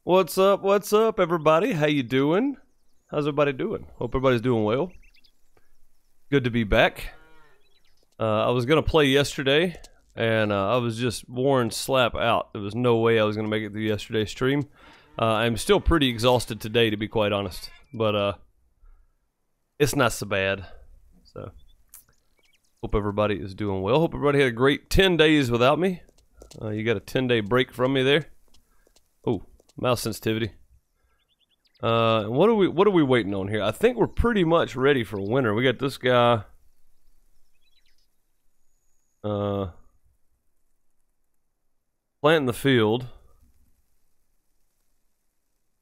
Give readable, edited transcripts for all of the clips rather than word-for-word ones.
What's up, everybody? How you doing? How's everybody doing? Hope everybody's doing well. Good to be back. I was going to play yesterday, and I was just worn slap out. There was no way I was going to make it through yesterday's stream. I'm still pretty exhausted today, to be quite honest. But it's not so bad. So, hope everybody is doing well. Hope everybody had a great 10 days without me. You got a 10-day break from me there. Oh. Mouse sensitivity. What are we waiting on here? I think we're pretty much ready for winter. We got this guy. Planting the field.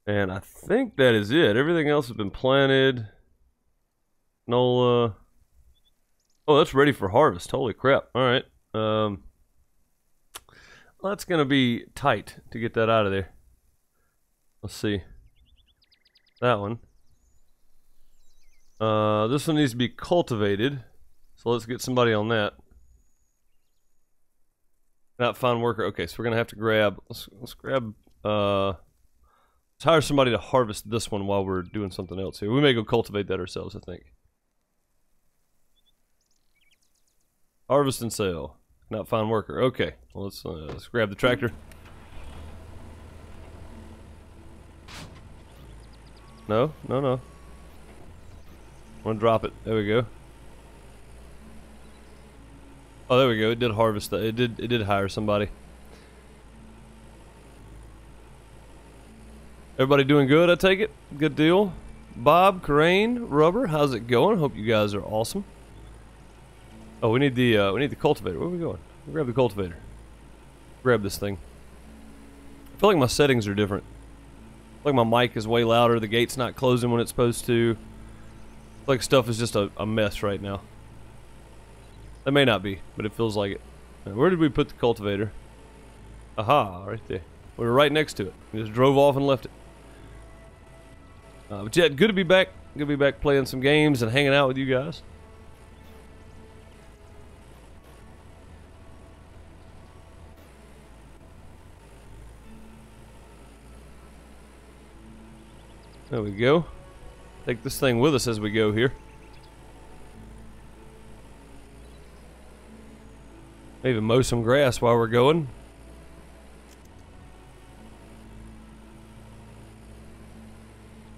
And I think that is it. Everything else has been planted. Nola. Oh, that's ready for harvest. Holy crap. Alright. That's gonna be tight to get that out of there. Let's see. That one. This one needs to be cultivated. So let's get somebody on that. Not found worker. Okay, so we're gonna have to grab. Let's grab. Let's hire somebody to harvest this one while we're doing something else here. We may go cultivate that ourselves, I think. Harvest and sale. Not find worker. Okay, well, let's grab the tractor. No, no, no. I'm gonna drop it. There we go. Oh, there we go. It did harvest that. It did hire somebody. Everybody doing good, I take it? Good deal. Bob, Crane, Rubber, how's it going? Hope you guys are awesome. Oh, we need the cultivator. Where are we going? We'll grab the cultivator. Grab this thing. I feel like my settings are different. I feel like my mic is way louder. The gate's not closing when it's supposed to. I feel like stuff is just a mess right now. That may not be, but it feels like it. Now, where did we put the cultivator? Aha, right there. We were right next to it. We just drove off and left it. But yeah, good to be back. Good to be back playing some games and hanging out with you guys. There we go. Take this thing with us as we go here. Maybe mow some grass while we're going.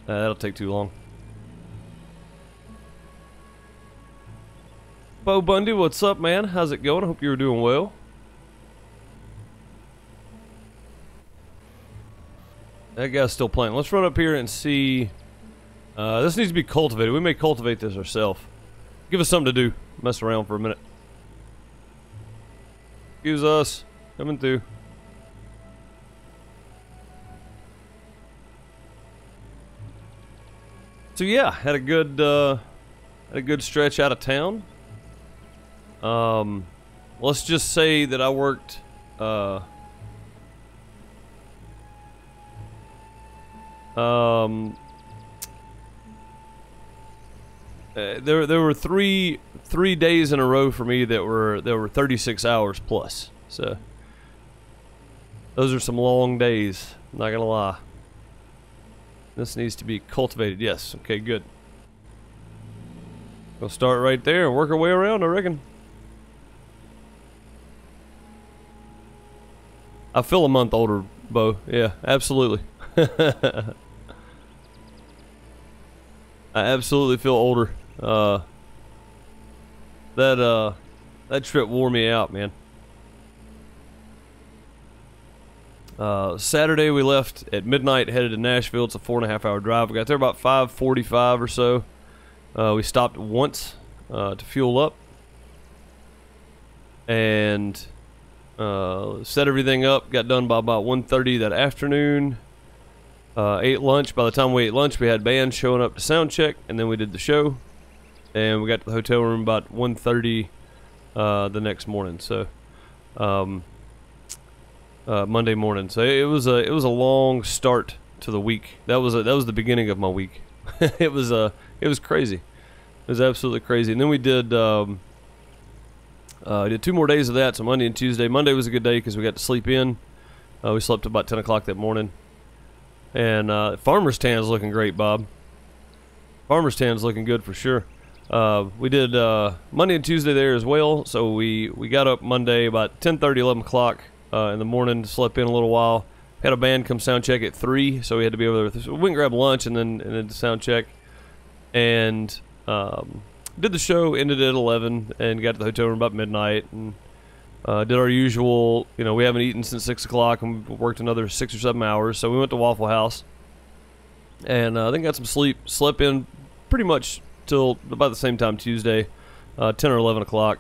That'll take too long. Bo Bundy, what's up, man? How's it going? I hope you're doing well. That guy's still playing. Let's run up here and see. This needs to be cultivated. We may cultivate this ourselves. Give us something to do. Mess around for a minute. Excuse us. Coming through. So yeah, had a good stretch out of town. Let's just say that I worked there were three days in a row for me that were 36 hours plus. So those are some long days, I'm not gonna lie. This needs to be cultivated. Yes, okay, good. We'll start right there and work our way around, I reckon. I feel a month older, Bo. Yeah, absolutely. I absolutely feel older. That trip wore me out, man. Saturday we left at midnight, headed to Nashville. It's a 4.5 hour drive. We got there about 5:45 or so. We stopped once to fuel up and set everything up. Got done by about 1:30 that afternoon. Ate lunch. By the time we ate lunch, we had bands showing up to sound check, and then we did the show. And we got to the hotel room about 1:30 the next morning. So Monday morning. So it was a long start to the week. That was the beginning of my week. it was crazy. It was absolutely crazy. And then we did 2 more days of that. So Monday and Tuesday. Monday was a good day because we got to sleep in. We slept about 10 o'clock that morning. And Farmer's Tan's looking great, Bob. Farmer's Tan's looking good for sure. We did Monday and Tuesday there as well. So we got up Monday about 10:30, 11 o'clock in the morning. Slept in a little while. Had a band come sound check at 3, so we had to be over there. So we went and grabbed lunch and then sound check. And did the show, ended at 11, and got to the hotel room about midnight. And did our usual, we haven't eaten since 6 o'clock, and we worked another 6 or 7 hours. So we went to Waffle House, and then got some sleep. Slept in pretty much till about the same time Tuesday, 10 or 11 o'clock.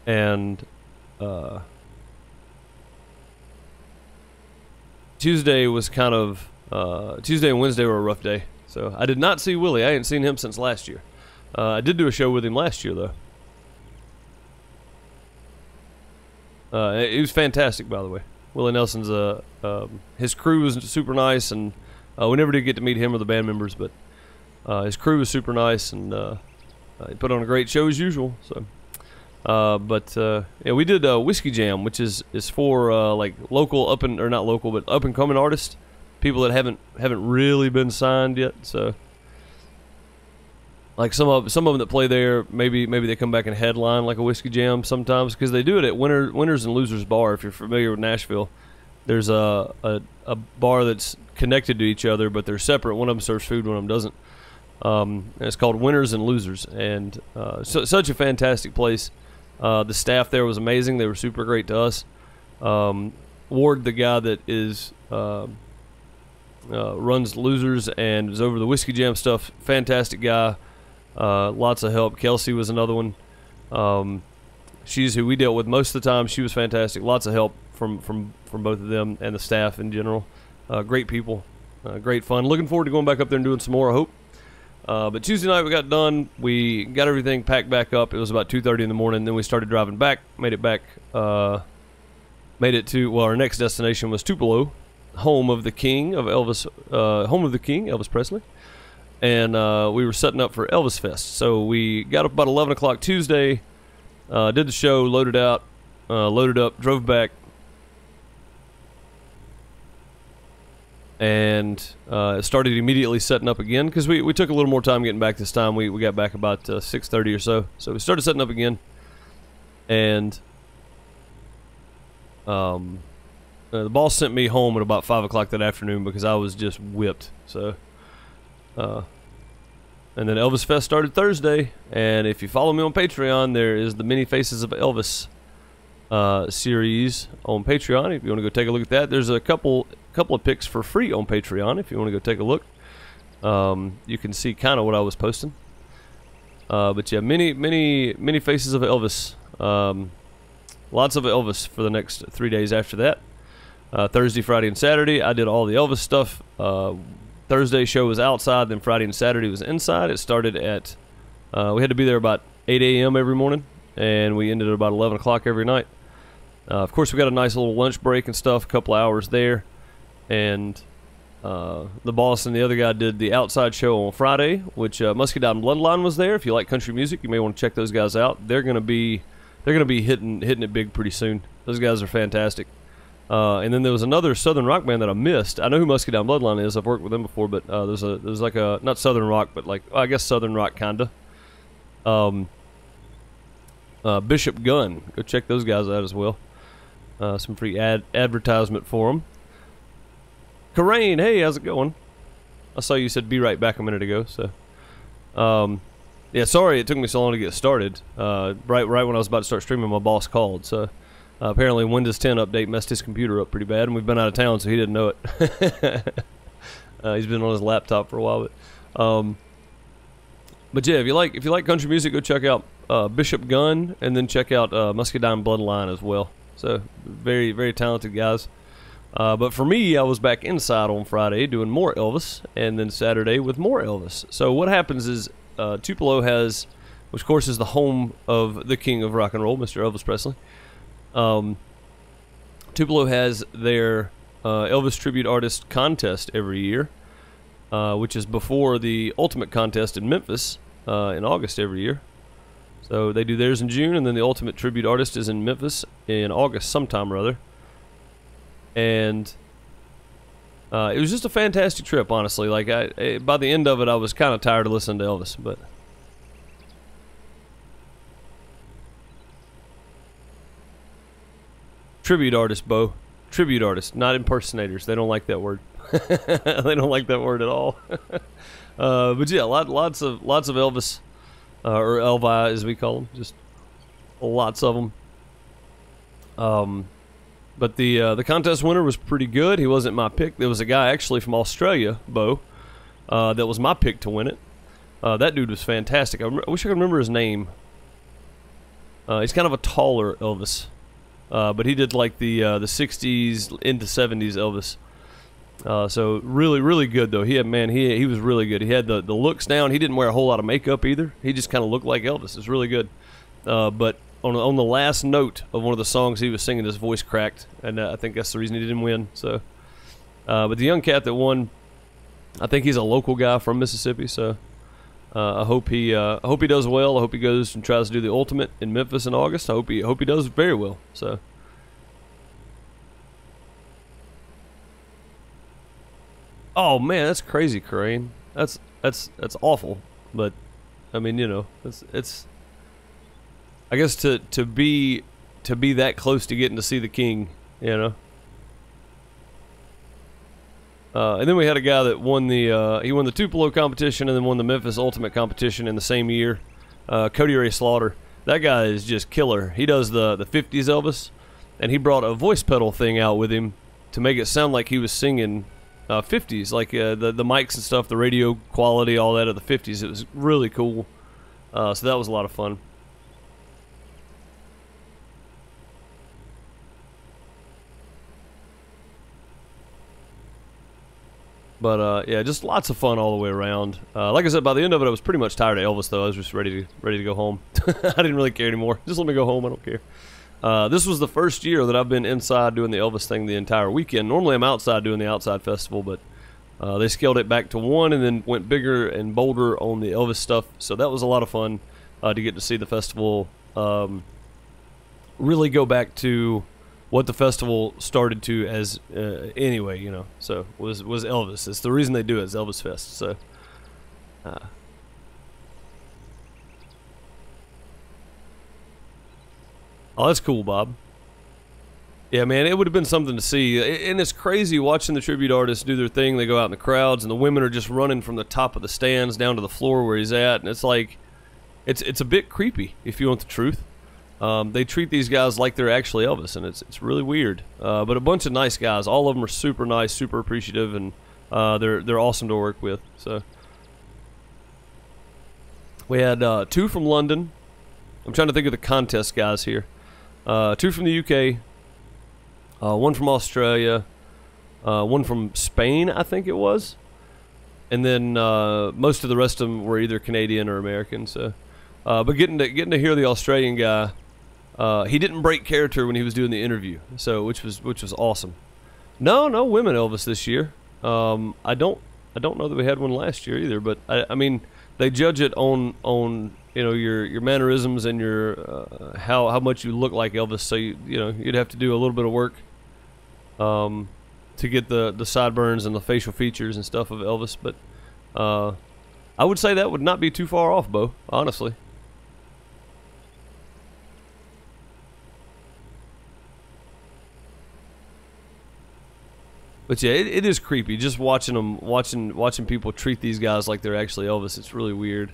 And Tuesday was kind of, Tuesday and Wednesday were a rough day. So I did not see Willie. I hadn't seen him since last year. I did do a show with him last year, though. He was fantastic, by the way. Willie Nelson's his crew was super nice, and we never did get to meet him or the band members, but his crew was super nice, and he put on a great show as usual. So, yeah, we did Whiskey Jam, which is for like local not local, but up and coming artists, people that haven't really been signed yet. So Like some of them that play there, maybe they come back and headline like a whiskey jam sometimes, because they do it at Winners and Losers Bar. If you're familiar with Nashville, there's a bar that's connected to each other, but they're separate. One of them serves food, one of them doesn't. And it's called Winners and Losers, and such a fantastic place. The staff there was amazing. They were super great to us. Ward, the guy that is runs Losers and is over the whiskey jam stuff, fantastic guy. Lots of help. Kelsey was another one. She's who we dealt with most of the time. She was fantastic. Lots of help from both of them and the staff in general. Great people. Great fun. Looking forward to going back up there and doing some more, I hope. But Tuesday night we got done. We got everything packed back up. It was about 2:30 in the morning. Then we started driving back. Made it back. Made it to, well, our next destination was Tupelo, home of the king of Elvis, Elvis Presley. And we were setting up for Elvis Fest. So we got up about 11 o'clock Tuesday, did the show, loaded up, drove back, and started immediately setting up again, because we took a little more time getting back this time. We got back about 6:30 or so. So we started setting up again, and the boss sent me home at about 5 o'clock that afternoon because I was just whipped. So and then Elvis Fest started Thursday, and if you follow me on Patreon, there is the Many Faces of Elvis series on Patreon. If you want to go take a look at that, there's a couple of pics for free on Patreon if you want to go take a look. You can see kind of what I was posting. But yeah, many Faces of Elvis. Lots of Elvis for the next 3 days after that. Thursday, Friday, and Saturday, I did all the Elvis stuff. Thursday show was outside, then Friday and Saturday was inside. It started at, we had to be there about 8 a.m. every morning, and we ended at about 11 o'clock every night. Of course, we got a nice little lunch break and stuff, a couple hours there. And the boss and the other guy did the outside show on Friday, which Muskie Dine Bloodline was there. If you like country music, you may want to check those guys out. They're gonna be hitting it big pretty soon. Those guys are fantastic. And then there was another Southern rock band that I missed. I know who Muskie Dine Bloodline is. I've worked with them before, but there's like a, not Southern rock, but like, I guess Southern rock kinda. Bishop Gunn. Go check those guys out as well. Some free advertisement for them. Karain, hey, how's it going? I saw you said be right back a minute ago. So, yeah, sorry it took me so long to get started. Right when I was about to start streaming, my boss called. So apparently Windows 10 update messed his computer up pretty bad, and we've been out of town, so he didn't know it. He's been on his laptop for a while, but yeah, if you like country music, go check out Bishop Gunn, and then check out Muskie Dine Bloodline as well. So very, very talented guys. But for me, I was back inside on Friday doing more Elvis, and then Saturday with more Elvis. So what happens is Tupelo has, which of course is the home of the king of rock and roll, Mr. Elvis Presley. Tupelo has their Elvis Tribute Artist Contest every year, which is before the Ultimate Contest in Memphis in August every year. So they do theirs in June, and then the Ultimate Tribute Artist is in Memphis in August sometime or other. And it was just a fantastic trip, honestly. Like by the end of it, I was kind of tired of listening to Elvis, but tribute artist, Bo. Tribute artists, not impersonators. They don't like that word. They don't like that word at all. But yeah, lots of Elvis, or Elvi as we call them. Just lots of them. But the contest winner was pretty good. He wasn't my pick. There was a guy actually from Australia, Bo, that was my pick to win it. That dude was fantastic. I wish I could remember his name. He's kind of a taller Elvis. But he did like the 60s into 70s Elvis. So really, really good though. He was really good. He had the looks down. He didn't wear a whole lot of makeup either. He just kind of looked like Elvis. It's really good. But on the last note of one of the songs he was singing, his voice cracked, and I think that's the reason he didn't win. So, but the young cat that won, I think he's a local guy from Mississippi. So I hope he does well. I hope he goes and tries to do the Ultimate in Memphis in August. I hope he does very well. So. Oh man, that's crazy, Corinne. That's awful. But I mean, you know, it's I guess to be that close to getting to see the king, you know. And then we had a guy that won the he won the Tupelo competition and then won the Memphis Ultimate competition in the same year. Cody Ray Slaughter. That guy is just killer. He does the 50s Elvis, and he brought a voice pedal thing out with him to make it sound like he was singing 50s, like the mics and stuff, the radio quality, all that of the 50s. It was really cool. So that was a lot of fun. But yeah, just lots of fun all the way around. Like I said, by the end of it, I was pretty much tired of Elvis, though. I was just ready to go home. I didn't really care anymore. Just let me go home. I don't care. This was the first year that I've been inside doing the Elvis thing the entire weekend. Normally, I'm outside doing the outside festival, but they scaled it back to one and then went bigger and bolder on the Elvis stuff. So that was a lot of fun to get to see the festival really go back to what the festival started to as anyway, you know. So was Elvis. It's the reason they do it is Elvis Fest. So oh, that's cool, Bob. Yeah, man, it would have been something to see. And it's crazy watching the tribute artists do their thing. They go out in the crowds, and the women are just running from the top of the stands down to the floor where he's at. And it's like, it's a bit creepy, if you want the truth. They treat these guys like they're actually Elvis, and it's really weird. But a bunch of nice guys. All of them are super nice, super appreciative, and they're awesome to work with. So we had 2 from London. I'm trying to think of the contest guys here. 2 from the UK, 1 from Australia, 1 from Spain, I think it was, and then most of the rest of them were either Canadian or American. So, but getting to hear the Australian guy. He didn't break character when he was doing the interview, so which was awesome. No women Elvis this year. I don't know that we had one last year either, but I mean they judge it on you know your mannerisms and your how much you look like Elvis. So you know you'd have to do a little bit of work to get the sideburns and the facial features and stuff of Elvis, but I would say that would not be too far off, Bo, honestly. But yeah, it is creepy just watching them, watching people treat these guys like they're actually Elvis. It's really weird.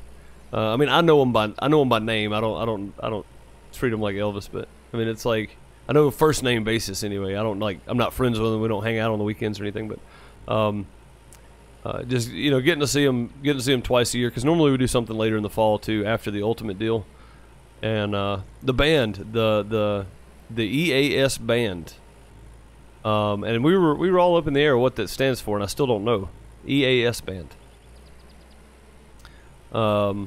I mean, I know them by name. I don't treat them like Elvis, but I mean, it's like I know first name basis anyway. I'm not friends with them. We don't hang out on the weekends or anything, but just you know, getting to see them twice a year because normally we do something later in the fall too after the Ultimate deal, and the band, the EAS band. And we were all up in the air what that stands for, and I still don't know. EAS band. Yeah,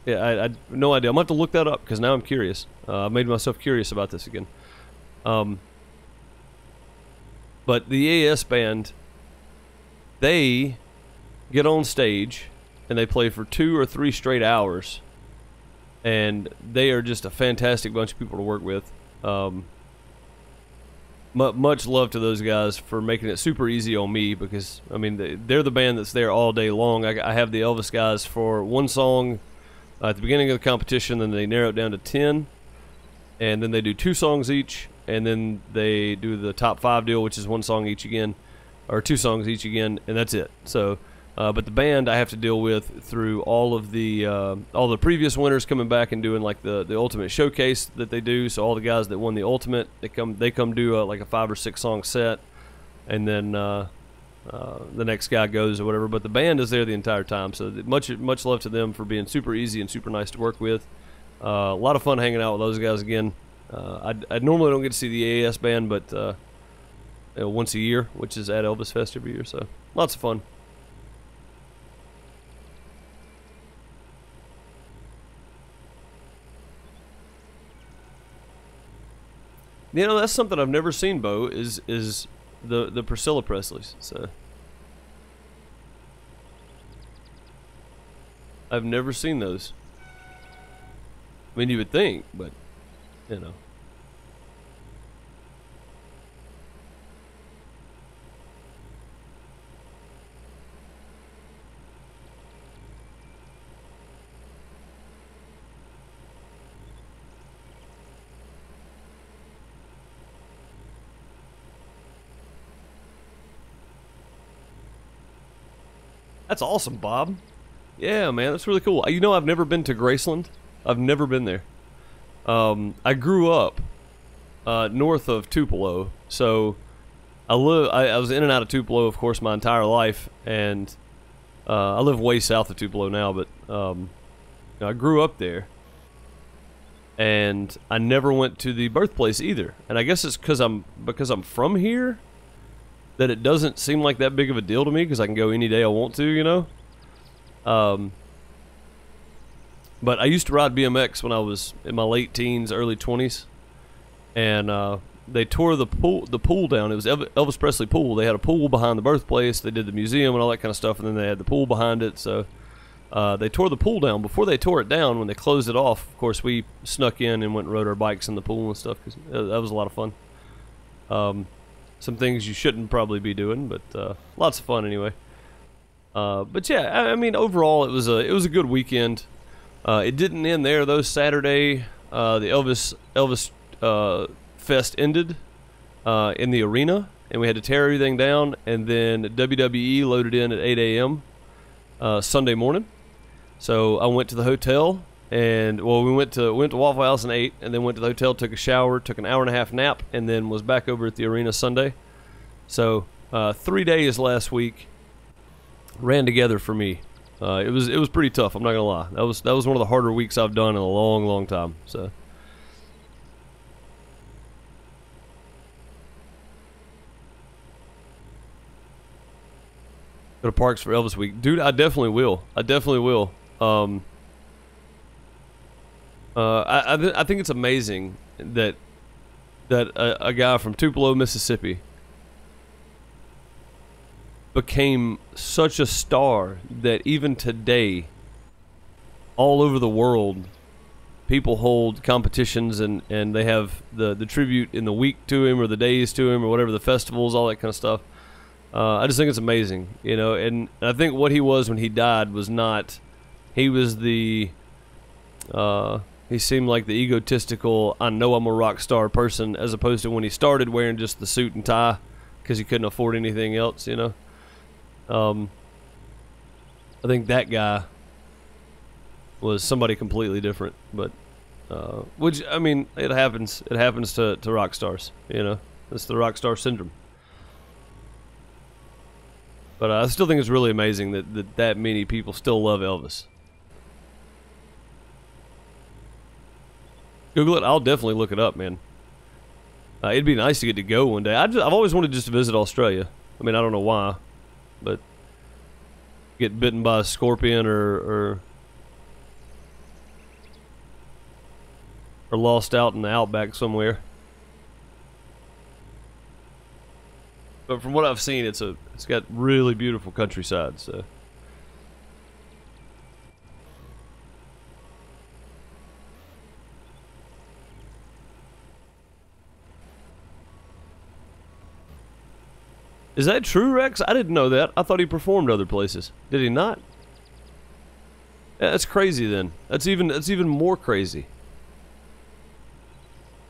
I have no idea. I'm gonna have to look that up because now I'm curious. I've made myself curious about this again. But the EAS band, they get on stage and they play for 2 or 3 straight hours, and they are just a fantastic bunch of people to work with. Much love to those guys for making it super easy on me because, I mean, they're the band that's there all day long. I have the Elvis guys for 1 song at the beginning of the competition, then they narrow it down to 10, and then they do 2 songs each, and then they do the top 5 deal, which is 1 song each again, or 2 songs each again, and that's it. So, but the band I have to deal with through all the previous winners coming back and doing like the Ultimate showcase that they do. So all the guys that won the Ultimate, they come do like a 5 or 6 song set, and then the next guy goes or whatever. But the band is there the entire time. So much love to them for being super easy and super nice to work with. A lot of fun hanging out with those guys again. I normally don't get to see the AAS band, but once a year, which is at Elvis Fest every year. So lots of fun. You know, that's something I've never seen, Bo, is the Priscilla Presleys. So I've never seen those. I mean, you would think, but you know. That's awesome, Bob. Yeah, man, that's really cool. You know, I've never been to Graceland. I've never been there. I grew up north of Tupelo, so I was in and out of Tupelo, of course, my entire life, and I live way south of Tupelo now, but I grew up there, and I never went to the birthplace either. And I guess it's because I'm from here that it doesn't seem like that big of a deal to me, because I can go any day I want to, you know. But I used to ride BMX when I was in my late teens, early 20s, and they tore the pool down. It was Elvis Presley pool. They had a pool behind the birthplace. They did the museum and all that kind of stuff, and then they had the pool behind it. So they tore the pool down. Before they tore it down, when they closed it off, of course, we snuck in and went and rode our bikes in the pool and stuff, because that was a lot of fun. Some things you shouldn't probably be doing, but lots of fun anyway. But yeah, I mean, overall, it was a good weekend. It didn't end there though. Saturday, the Elvis Fest ended in the arena, and we had to tear everything down. And then WWE loaded in at 8 a.m. Sunday morning. So I went to the hotel, and well, we went to Waffle House and ate, and then went to the hotel, took a shower, took an hour-and-a-half nap, and then was back over at the arena Sunday. So 3 days last week ran together for me. It was pretty tough. I'm not gonna lie. That was one of the harder weeks I've done in a long time. So go to Parks for Elvis Week, dude. I definitely will. I think it's amazing that a guy from Tupelo, Mississippi, became such a star that even today, all over the world, people hold competitions and they have the tribute in the week to him, or the days to him, or whatever, the festivals, all that kind of stuff. I just think it's amazing, you know. And I think what he was when he died was not, he was the he seemed like the egotistical, I know I'm a rock star person, as opposed to when he started wearing just the suit and tie because he couldn't afford anything else, you know. I think that guy was somebody completely different, but which, I mean, it happens to rock stars, you know. It's the rock star syndrome. But I still think it's really amazing that many people still love Elvis. Google it. I'll definitely look it up, man. It'd be nice to get to go one day. I've always wanted just to visit Australia. I mean, I don't know why, but get bitten by a scorpion or lost out in the outback somewhere. But from what I've seen, it's got really beautiful countryside. So. Is that true, Rex? I didn't know that. I thought he performed other places. Did he not? Yeah, that's crazy then. That's even more crazy.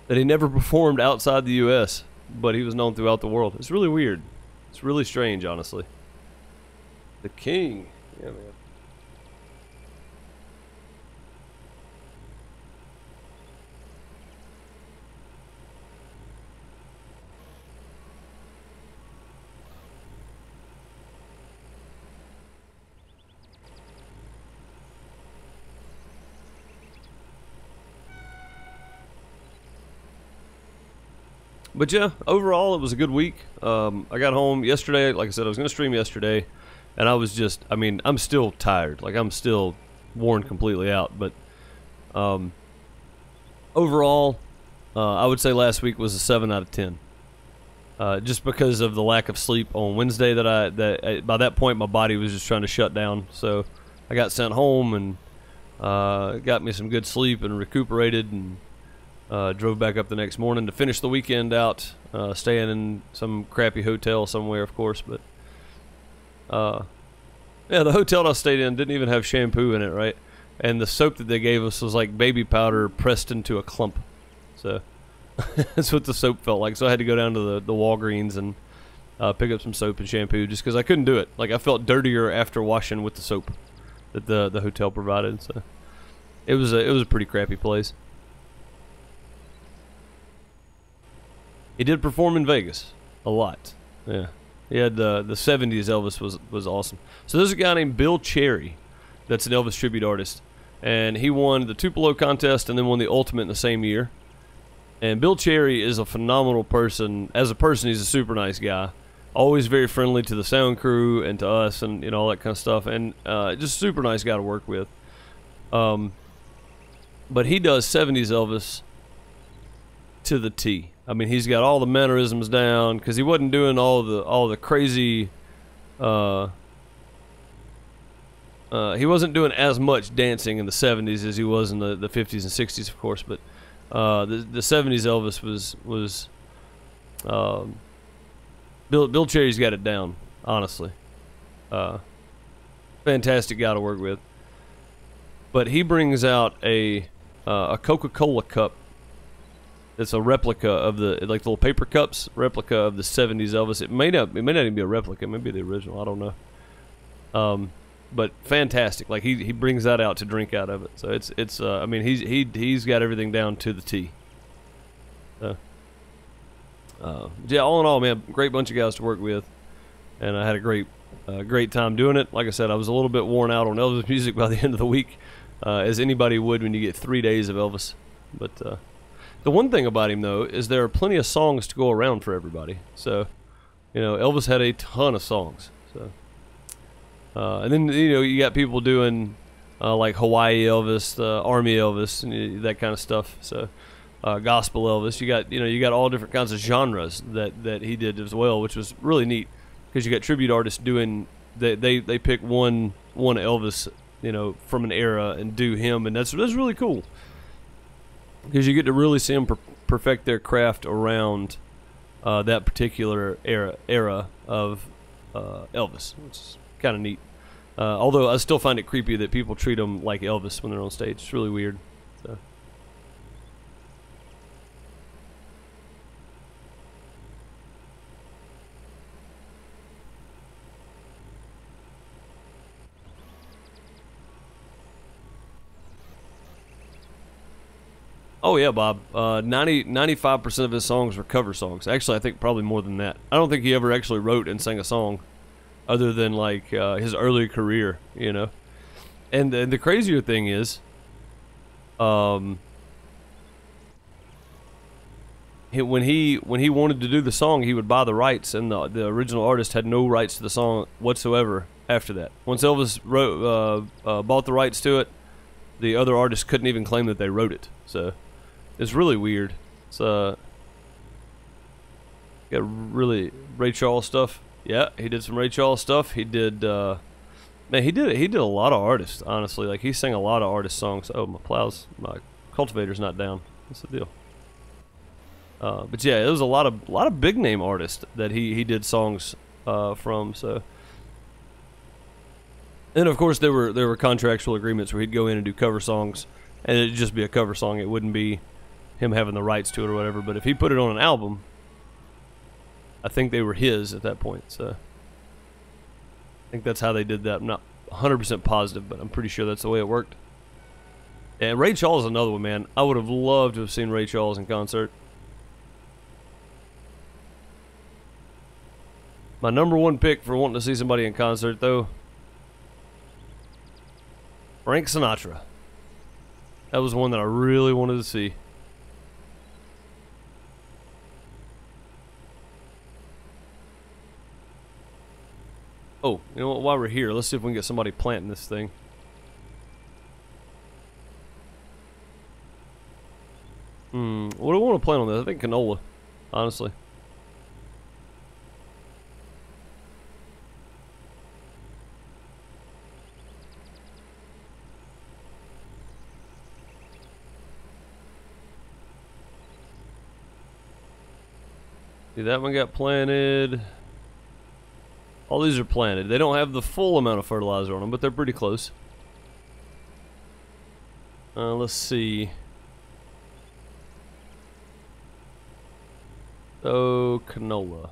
That he never performed outside the U.S., but he was known throughout the world. It's really weird. It's really strange, honestly. The King. Yeah, man. But yeah, overall it was a good week. I got home yesterday. Like I said, I was going to stream yesterday, and I was just, I mean, I'm still tired. Like, I'm still worn completely out. But overall, I would say last week was a 7 out of 10. Just because of the lack of sleep on Wednesday by that point my body was just trying to shut down. So I got sent home and got me some good sleep and recuperated, and drove back up the next morning to finish the weekend out, staying in some crappy hotel somewhere, of course. But yeah, the hotel I stayed in didn't even have shampoo in it, right? And the soap that they gave us was like baby powder pressed into a clump. So that's what the soap felt like. So I had to go down to the Walgreens and pick up some soap and shampoo just because I couldn't do it. Like, I felt dirtier after washing with the soap that the hotel provided. So it was a pretty crappy place. He did perform in Vegas a lot. Yeah, he had the '70s Elvis was awesome. So there's a guy named Bill Cherry that's an Elvis tribute artist, and he won the Tupelo contest and then won the Ultimate in the same year. And Bill Cherry is a phenomenal person. As a person, he's a super nice guy. Always very friendly to the sound crew and to us, and all that kind of stuff. And just super nice guy to work with. But he does '70s Elvis to the T. I mean, he's got all the mannerisms down because he wasn't doing all the crazy. He wasn't doing as much dancing in the '70s as he was in the '50s and '60s, of course. But the '70s Elvis was Bill Cherry's got it down, honestly. Fantastic guy to work with. But he brings out a Coca-Cola cup. It's a replica of the like little paper cups, replica of the '70s Elvis. It may not even be a replica. It may be the original. I don't know. But fantastic. Like he brings that out to drink out of it. So it's I mean he's got everything down to the T. Yeah, all in all, man, great bunch of guys to work with, and I had a great time doing it. Like I said, I was a little bit worn out on Elvis music by the end of the week, as anybody would when you get 3 days of Elvis. But the one thing about him, though, is there are plenty of songs to go around for everybody. So, Elvis had a ton of songs. So, and then you got people doing like Hawaii Elvis, Army Elvis, and that kind of stuff. So. Gospel Elvis, you got all different kinds of genres that he did as well, which was really neat because you got tribute artists doing they pick one Elvis from an era and do him, and that's really cool because you get to really see them perfect their craft around that particular era of Elvis, which is kind of neat. Although I still find it creepy that people treat him like Elvis when they're on stage. It's really weird. So. Oh yeah, Bob. 95% of his songs were cover songs. Actually, I think probably more than that. I don't think he ever actually wrote and sang a song, other than like his early career, And the crazier thing is, when he wanted to do the song, he would buy the rights, and the original artist had no rights to the song whatsoever after that. Once Elvis bought the rights to it, the other artists couldn't even claim that they wrote it. So. It's really weird. It's got really Ray Charles stuff. Yeah, he did some Ray Charles stuff. He did man, he did a lot of artists, honestly. Like he sang a lot of artist songs. Oh, my cultivator's not down. What's the deal? But yeah, it was a lot of big name artists that he did songs from. So, and of course there were contractual agreements where he'd go in and do cover songs, and it'd just be a cover song. It wouldn't be him having the rights to it or whatever. But if he put it on an album, I think they were his at that point. So I think that's how they did that. I'm not 100% positive, but I'm pretty sure that's the way it worked. And Ray Charles is another one, man. I would have loved to have seen Ray Charles in concert. My number one pick for wanting to see somebody in concert, though, Frank Sinatra. That was one that I really wanted to see. Oh, you know what? While we're here, let's see if we can get somebody planting this thing. What do I want to plant on this? I think canola, honestly. See, that one got planted. All these are planted. They don't have the full amount of fertilizer on them, but they're pretty close. Let's see. Oh, canola.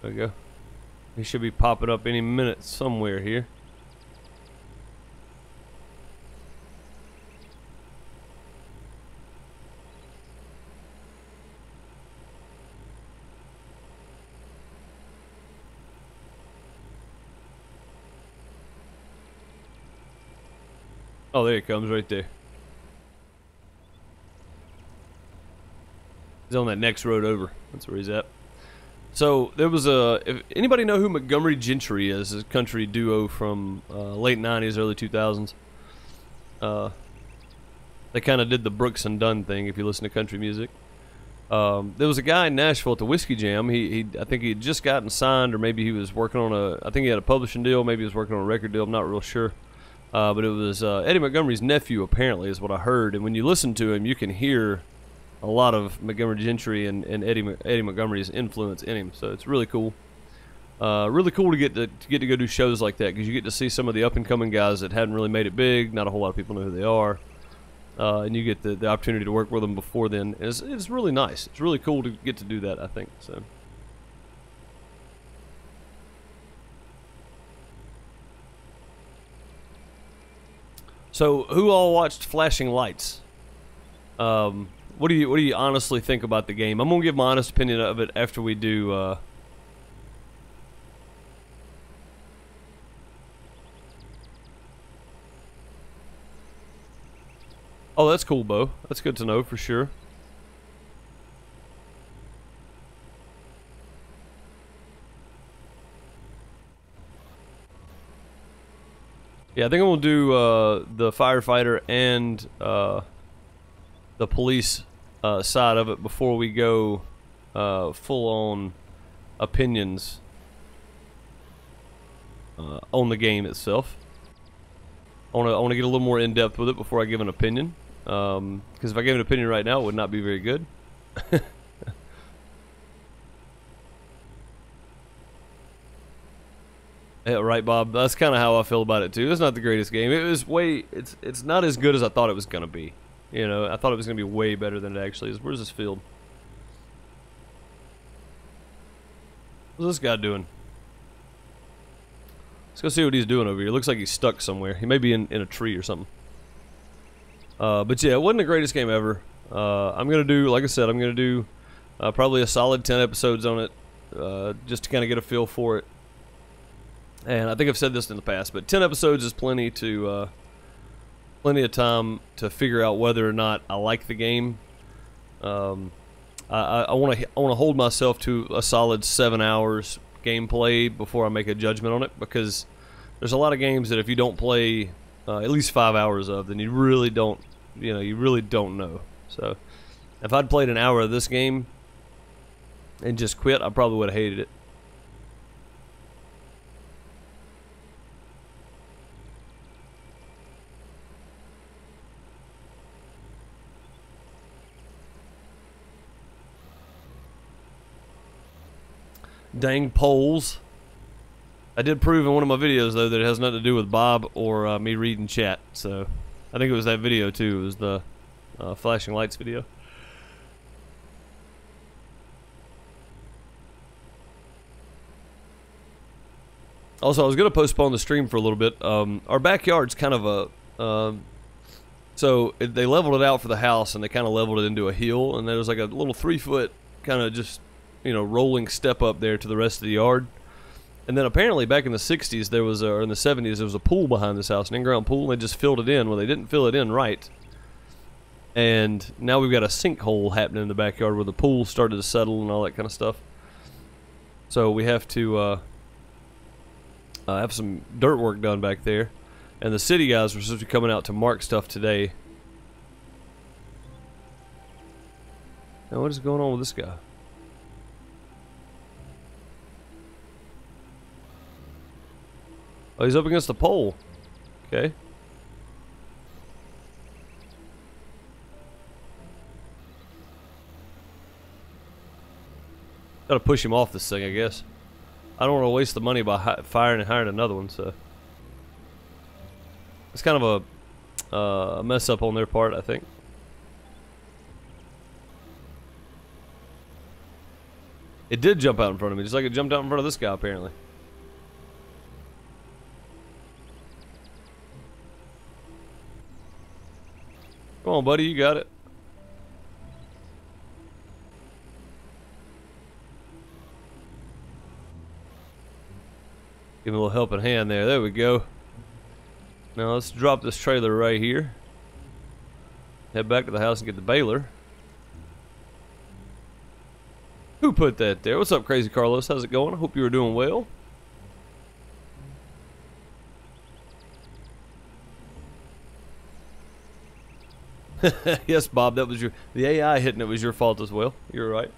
There we go. He should be popping up any minute somewhere here. Oh, there he comes right there. He's on that next road over. That's where he's at. So there was if anybody know who Montgomery Gentry is, a country duo from late 90s, early 2000s. They kind of did the Brooks and Dunn thing if you listen to country music. There was a guy in Nashville at the Whiskey Jam. I think he had just gotten signed, or maybe he was working on I think he had a publishing deal, maybe he was working on a record deal, I'm not real sure. But it was Eddie Montgomery's nephew, apparently, is what I heard. And when you listen to him, you can hear a lot of Montgomery Gentry and Eddie Montgomery's influence in him. So it's really cool. Really cool to get to go do shows like that, because you get to see some of the up and coming guys that hadn't really made it big. Not a whole lot of people know who they are, and you get the opportunity to work with them before then. It's really nice. It's really cool to get to do that, I think. So who all watched Flashing Lights? What do you honestly think about the game? I'm gonna give my honest opinion of it after we do. Oh, that's cool, Bo. That's good to know for sure. Yeah, I think I'm gonna do the firefighter and the police side of it before we go full-on opinions on the game itself. I want to get a little more in-depth with it before I give an opinion, because if I gave an opinion right now, it would not be very good. Yeah, right, Bob. That's kind of how I feel about it too. It's not the greatest game. It was it's not as good as I thought it was gonna be. You know, I thought it was gonna be way better than it actually is. Where's this field? What's this guy doing? Let's go see what he's doing over here. Looks like he's stuck somewhere. He may be in a tree or something. But yeah, it wasn't the greatest game ever. I'm gonna do, like I said, I'm gonna do probably a solid 10 episodes on it, just to kind of get a feel for it. And I think I've said this in the past, but 10 episodes is plenty of time to figure out whether or not I like the game. I want to hold myself to a solid 7 hours gameplay before I make a judgment on it, because there's a lot of games that if you don't play at least 5 hours of, then you really don't know. So if I'd played an hour of this game and just quit, I probably would have hated it. Dang polls. I did prove in one of my videos, though, that it has nothing to do with Bob or me reading chat. So I think it was that video, too. It was the flashing lights video. Also, I was going to postpone the stream for a little bit. Our backyard's kind of a... they leveled it out for the house, and they kind of leveled it into a hill, and there was like a little 3-foot kind of just... rolling step up there to the rest of the yard. And then apparently back in the 60s there was or in the 70s there was a pool behind this house, an in-ground pool, and they just filled it in. Well, they didn't fill it in right, and now we've got a sinkhole happening in the backyard where the pool started to settle and all that kind of stuff. So we have to have some dirt work done back there, and the city guys were supposed to be coming out to mark stuff today. Now what is going on with this guy? Oh, he's up against the pole. Okay. Gotta push him off this thing, I guess. I don't want to waste the money by firing and hiring another one, so... It's kind of a mess up on their part, I think. It did jump out in front of me, just like it jumped out in front of this guy, apparently. Come on, buddy, you got it. Give me a little helping hand there. There we go. Now let's drop this trailer right here. Head back to the house and get the baler. Who put that there? What's up, Crazy Carlos? How's it going? I hope you were doing well. Yes, Bob, that was the AI hitting it was your fault as well. You're right.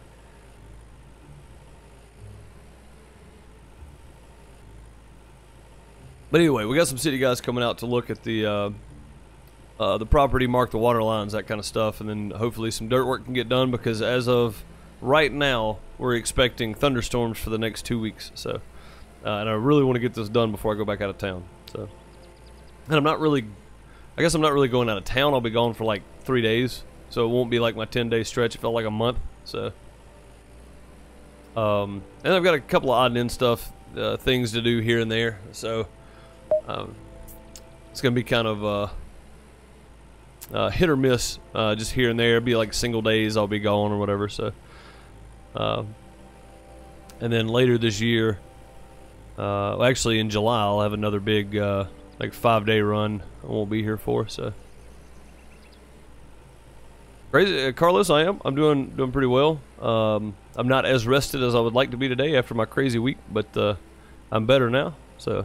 But anyway, we got some city guys coming out to look at the property, mark the water lines, that kind of stuff, and then hopefully some dirt work can get done, because as of right now, we're expecting thunderstorms for the next 2 weeks. So, and I really want to get this done before I go back out of town. So, and I guess I'm not really going out of town. I'll be gone for like 3 days, so it won't be like my 10-day stretch. It felt like a month. So, and I've got a couple of odd and end stuff, things to do here and there. So. It's gonna be kind of hit or miss, just here and there. It'll be like single days I'll be gone or whatever. So, and then later this year, well, actually in July, I'll have another big like 5-day run I won't be here for. So, crazy, Carlos, I'm doing pretty well. I'm not as rested as I would like to be today after my crazy week, but I'm better now. So.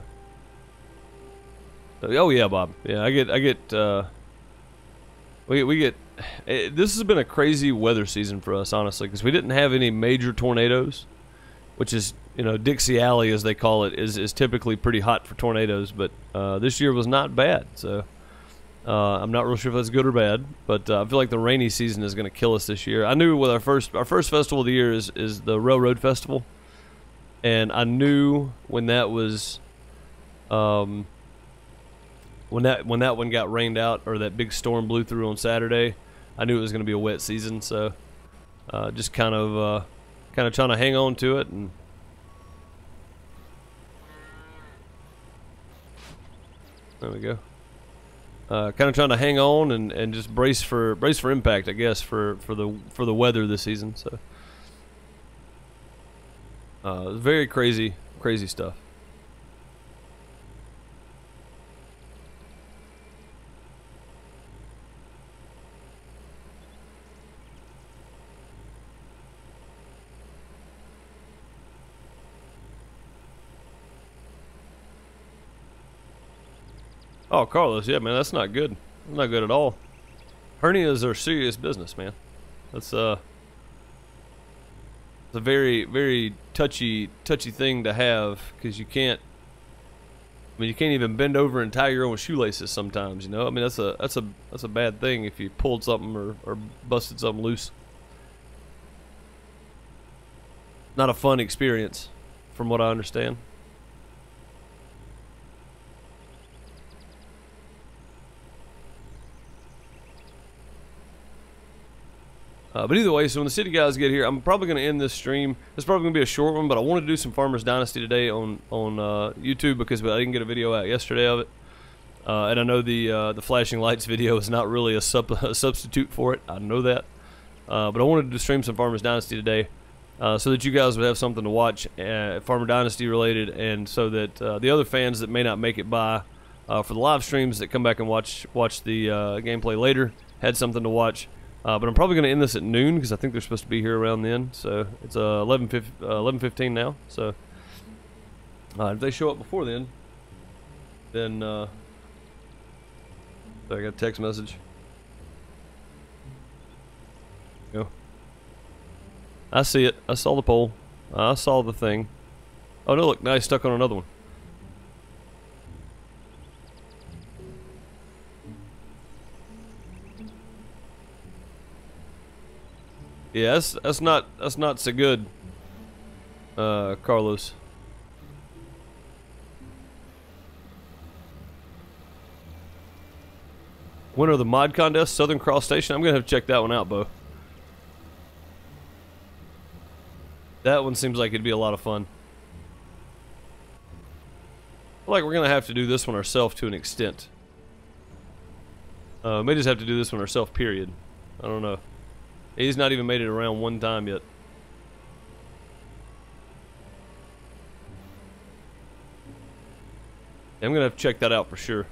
Oh yeah, Bob. Yeah, we get. This has been a crazy weather season for us, honestly, because we didn't have any major tornadoes, which is, you know, Dixie Alley as they call it is typically pretty hot for tornadoes, but this year was not bad. So I'm not real sure if that's good or bad, but I feel like the rainy season is going to kill us this year. I knew with our first festival of the year is the Railroad Festival, and I knew when that was. When that one got rained out, or that big storm blew through on Saturday, I knew it was going to be a wet season. So, just kind of trying to hang on to it, and there we go. Kind of trying to hang on and just brace for impact, I guess, for the weather this season. So, very crazy stuff. Oh, Carlos, yeah, man, that's not good. Not good at all. Hernias are serious business, man. That's it's a very, very touchy thing to have, because you can't. I mean, you can't even bend over and tie your own shoelaces sometimes. You know, I mean, that's a bad thing if you pulled something or busted something loose. Not a fun experience, from what I understand. But either way, so when the city guys get here, I'm probably going to end this stream. It's probably going to be a short one, but I wanted to do some Farmers Dynasty today on YouTube, because I didn't get a video out yesterday of it. And I know the flashing lights video is not really a substitute for it. I know that. But I wanted to stream some Farmers Dynasty today, so that you guys would have something to watch, Farmer Dynasty related, and so that the other fans that may not make it by for the live streams that come back and watch the gameplay later had something to watch. But I'm probably going to end this at noon, because I think they're supposed to be here around then. So it's 11:15 now. So if they show up before then I got a text message. Go. I see it. I saw the poll. I saw the thing. Oh no! Look, now he's stuck on another one. Yeah, that's not so good, Carlos. Winner of the mod contest, Southern Cross Station. I'm gonna have to check that one out, Bo. That one seems like it'd be a lot of fun. I feel like we're gonna have to do this one ourselves to an extent. May just have to do this one ourselves, period. I don't know. He's not even made it around one time yet. I'm gonna have to check that out for sure.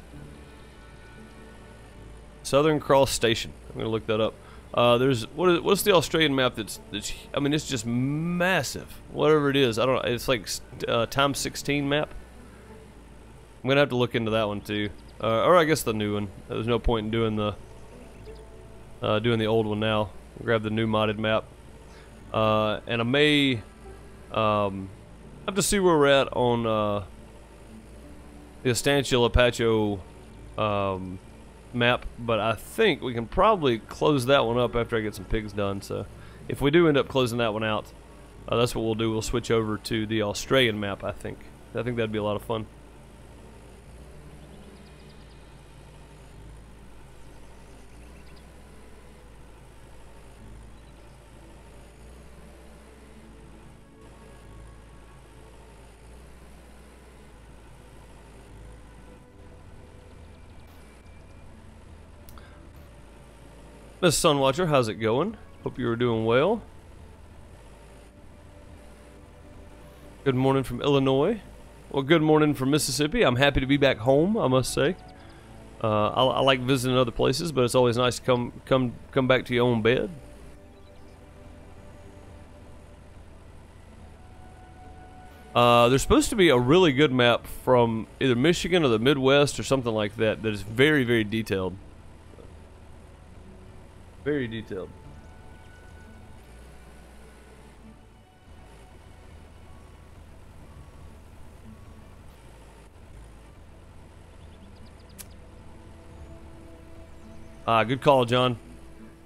Southern Cross Station. I'm gonna look that up. What's the Australian map that's I mean, it's just massive. Whatever it is, I don't know. It's like times 16 map. I'm gonna have to look into that one too, or I guess the new one. There's no point in doing the old one now. We'll grab the new modded map, and I may have to see where we're at on the Estancia Apache map, but I think we can probably close that one up after I get some pigs done. So if we do end up closing that one out, that's what we'll do. We'll switch over to the Australian map. I think that'd be a lot of fun. Miss Sunwatcher, how's it going? Hope you were doing well. Good morning from Illinois. Well, good morning from Mississippi. I'm happy to be back home, I must say. I like visiting other places, but it's always nice to come back to your own bed. There's supposed to be a really good map from either Michigan or the Midwest or something like that that is very, very detailed. Very detailed. Good call, John.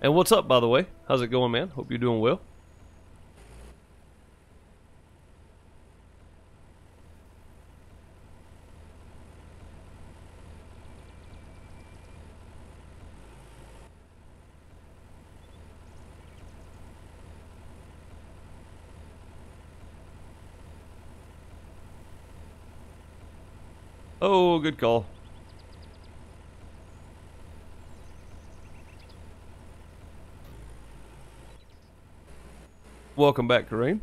And what's up, by the way? How's it going, man? Hope you're doing well. Oh, good call. Welcome back, Kareem.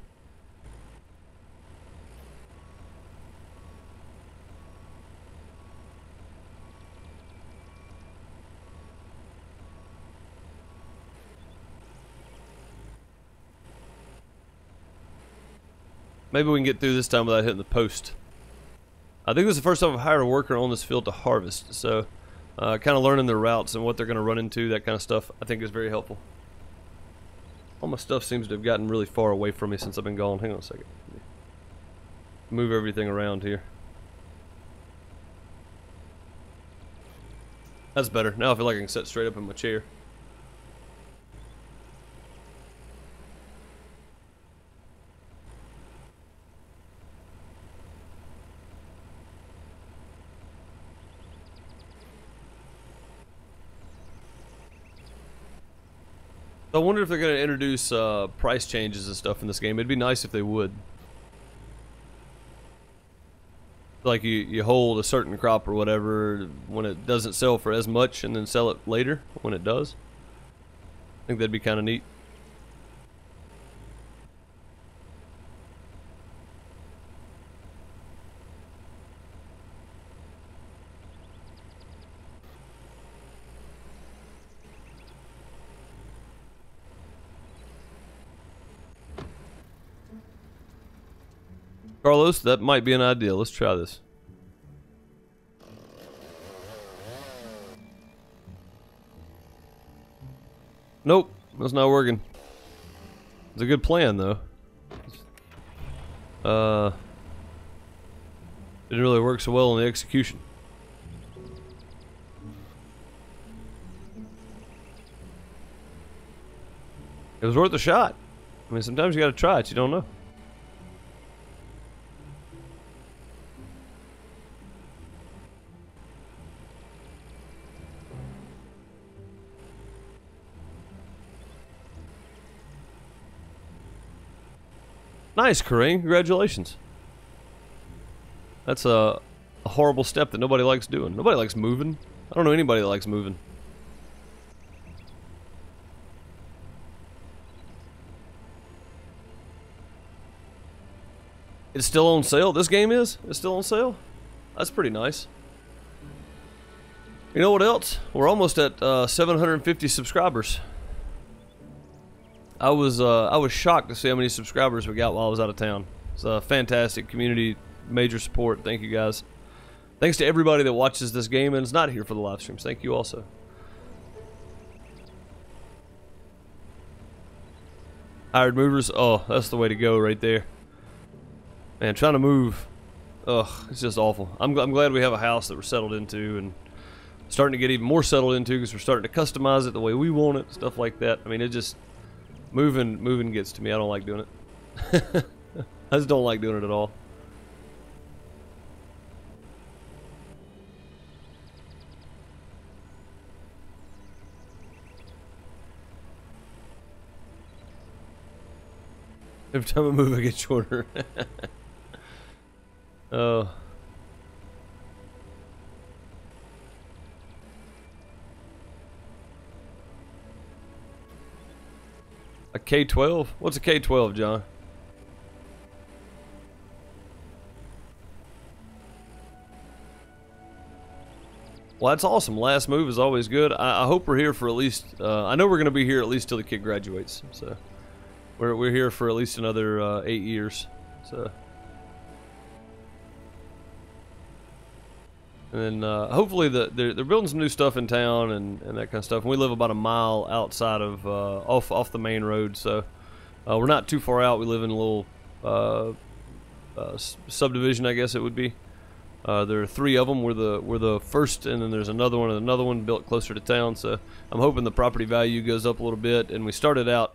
Maybe we can get through this time without hitting the post. I think this is the first time I've hired a worker on this field to harvest, so kind of learning their routes and what they're going to run into, that kind of stuff, I think is very helpful. All my stuff seems to have gotten really far away from me since I've been gone. Hang on a second. Move everything around here. That's better. Now I feel like I can sit straight up in my chair. I wonder if they're going to introduce price changes and stuff in this game. It'd be nice if they would. Like you hold a certain crop or whatever when it doesn't sell for as much and then sell it later when it does. I think that'd be kind of neat. Carlos, that might be an idea. Let's try this. Nope, that's not working. It's a good plan, though. Didn't really work so well in the execution. It was worth a shot. I mean, sometimes you gotta try it, you don't know. Nice, Kareem. Congratulations. That's a horrible step that nobody likes doing. Nobody likes moving. I don't know anybody that likes moving. It's still on sale? This game is? It's still on sale? That's pretty nice. You know what else? We're almost at 750 subscribers. I was shocked to see how many subscribers we got while I was out of town. It's a fantastic community, major support. Thank you guys. Thanks to everybody that watches this game and is not here for the live streams. Thank you also. Hired movers. Oh, that's the way to go right there. Man, trying to move. Ugh, it's just awful. I'm glad we have a house that we're settled into and starting to get even more settled into because we're starting to customize it the way we want it, stuff like that. I mean, it just moving gets to me. I don't like doing it. I just don't like doing it at all. Every time I move, I get shorter. Oh. A K-12? What's a K-12, John? Well, that's awesome. Last move is always good. I hope we're here for at least... I know we're going to be here at least till the kid graduates. So we're here for at least another 8 years. So... And then hopefully they're building some new stuff in town and that kind of stuff. And we live about a mile outside of off the main road, so we're not too far out. We live in a little subdivision, I guess it would be. There are 3 of them. We're the first, and then there's another one built closer to town. So I'm hoping the property value goes up a little bit. And we started out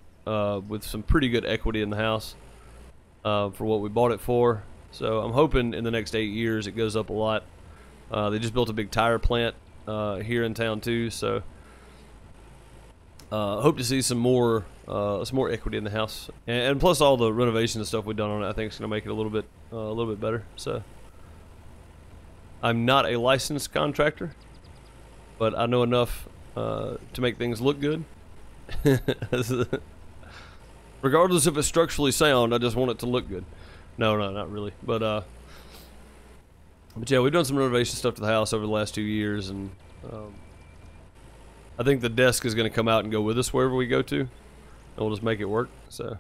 with some pretty good equity in the house for what we bought it for. So I'm hoping in the next 8 years it goes up a lot. They just built a big tire plant here in town too, so hope to see some more equity in the house, and plus all the renovation and stuff we've done on it. I think it's going to make it a little bit better. So I'm not a licensed contractor, but I know enough to make things look good. Regardless if it's structurally sound, I just want it to look good. No, not really, but yeah, we've done some renovation stuff to the house over the last 2 years, and I think the desk is going to come out and go with us wherever we go to, and we'll just make it work. So,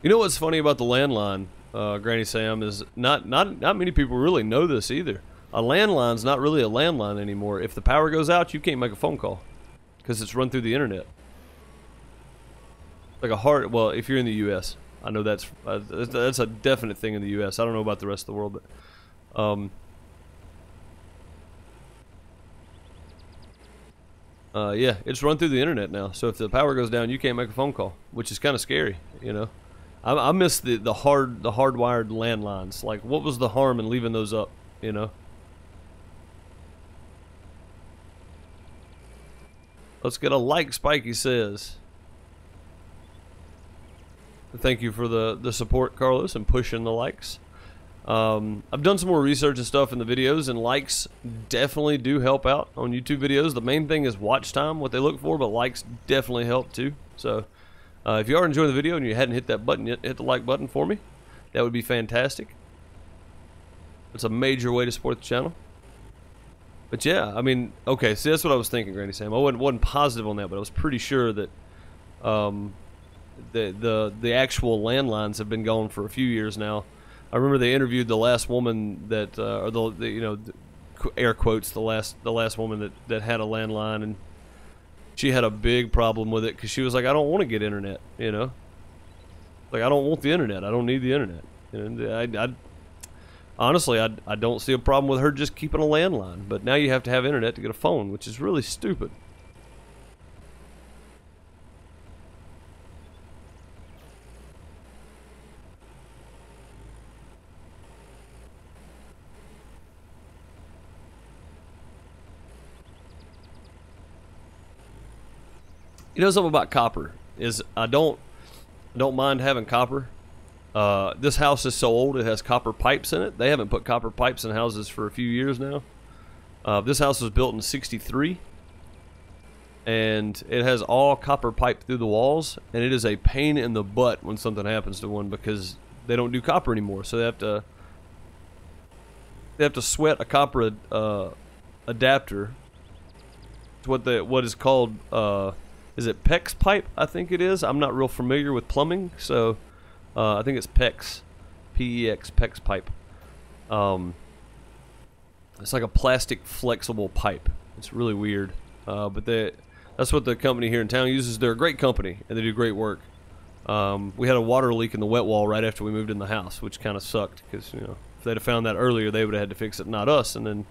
you know what's funny about the landline, Granny Sam, is not many people really know this either. A landline's not really a landline anymore. If the power goes out, you can't make a phone call because it's run through the internet. Like a hard, well, if you're in the U.S., I know that's a definite thing in the U.S. I don't know about the rest of the world, but yeah, it's run through the internet now. So if the power goes down, you can't make a phone call, which is kind of scary, you know. I miss the hardwired landlines. Like, what was the harm in leaving those up, you know? Let's get a like, Spiky says. Thank you for the support, Carlos, and pushing the likes. I've done some more research and stuff in the videos, and likes definitely do help out on YouTube videos. The main thing is watch time, what they look for, but likes definitely help too. So if you are enjoying the video and you hadn't hit that button yet, hit the like button for me. That would be fantastic. It's a major way to support the channel. But yeah, I mean, okay, see, that's what I was thinking, Granny Sam. I wasn't positive on that, but I was pretty sure that the actual landlines have been gone for a few years now. I remember they interviewed the last woman that, or the you know, air quotes, the last woman that had a landline, and she had a big problem with it because she was like, I don't want to get internet, you know, like I don't want the internet, I don't need the internet. And honestly, I don't see a problem with her just keeping a landline, but now you have to have internet to get a phone, which is really stupid. You know something about copper is I don't mind having copper. This house is so old it has copper pipes in it. They haven't put copper pipes in houses for a few years now. This house was built in '63, and it has all copper pipe through the walls, and it is a pain in the butt when something happens to one because they don't do copper anymore. So they have to sweat a copper adapter. It's what is called is it PEX pipe? I think it is. I'm not real familiar with plumbing, so I think it's PEX, PEX, PEX pipe. It's like a plastic flexible pipe. It's really weird, but that's what the company here in town uses. They're a great company and they do great work. We had a water leak in the wet wall right after we moved in the house, which kind of sucked because, you know, if they'd have found that earlier, they would have had to fix it, not us. And then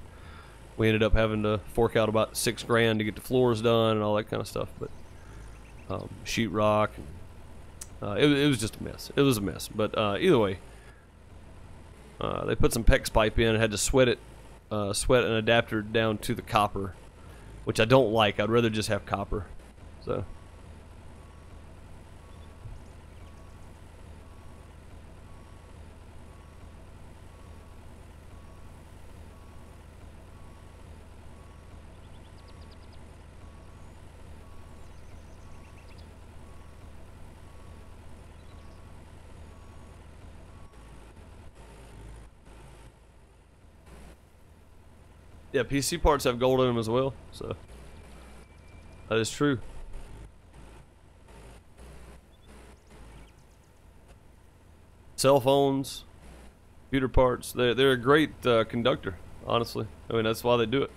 we ended up having to fork out about $6 grand to get the floors done and all that kind of stuff. But sheetrock, it was just a mess. It was a mess. But either way, they put some PEX pipe in and had to sweat an adapter down to the copper, which I don't like. I'd rather just have copper. So. Yeah, PC parts have gold in them as well, so that is true. Cell phones, computer parts, they're a great conductor, honestly. I mean, that's why they do it.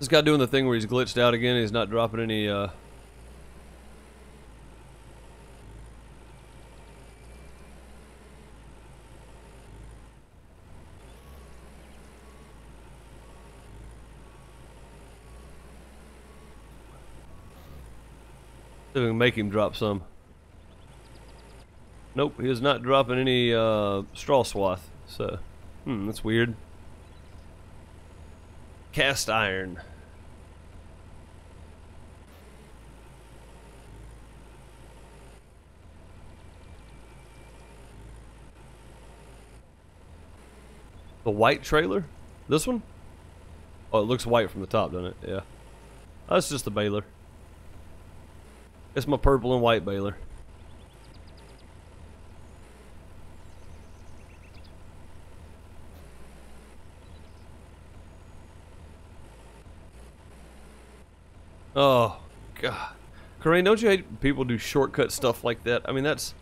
This guy doing the thing where he's glitched out again. He's not dropping any. See if we can make him drop some. Nope, he is not dropping any straw swath. So, that's weird. Cast iron. The white trailer? This one? Oh, it looks white from the top, doesn't it? Yeah. That's just the baler. It's my purple and white baler. Oh, God. Corinne, don't you hate people do shortcut stuff like that? I mean, that's...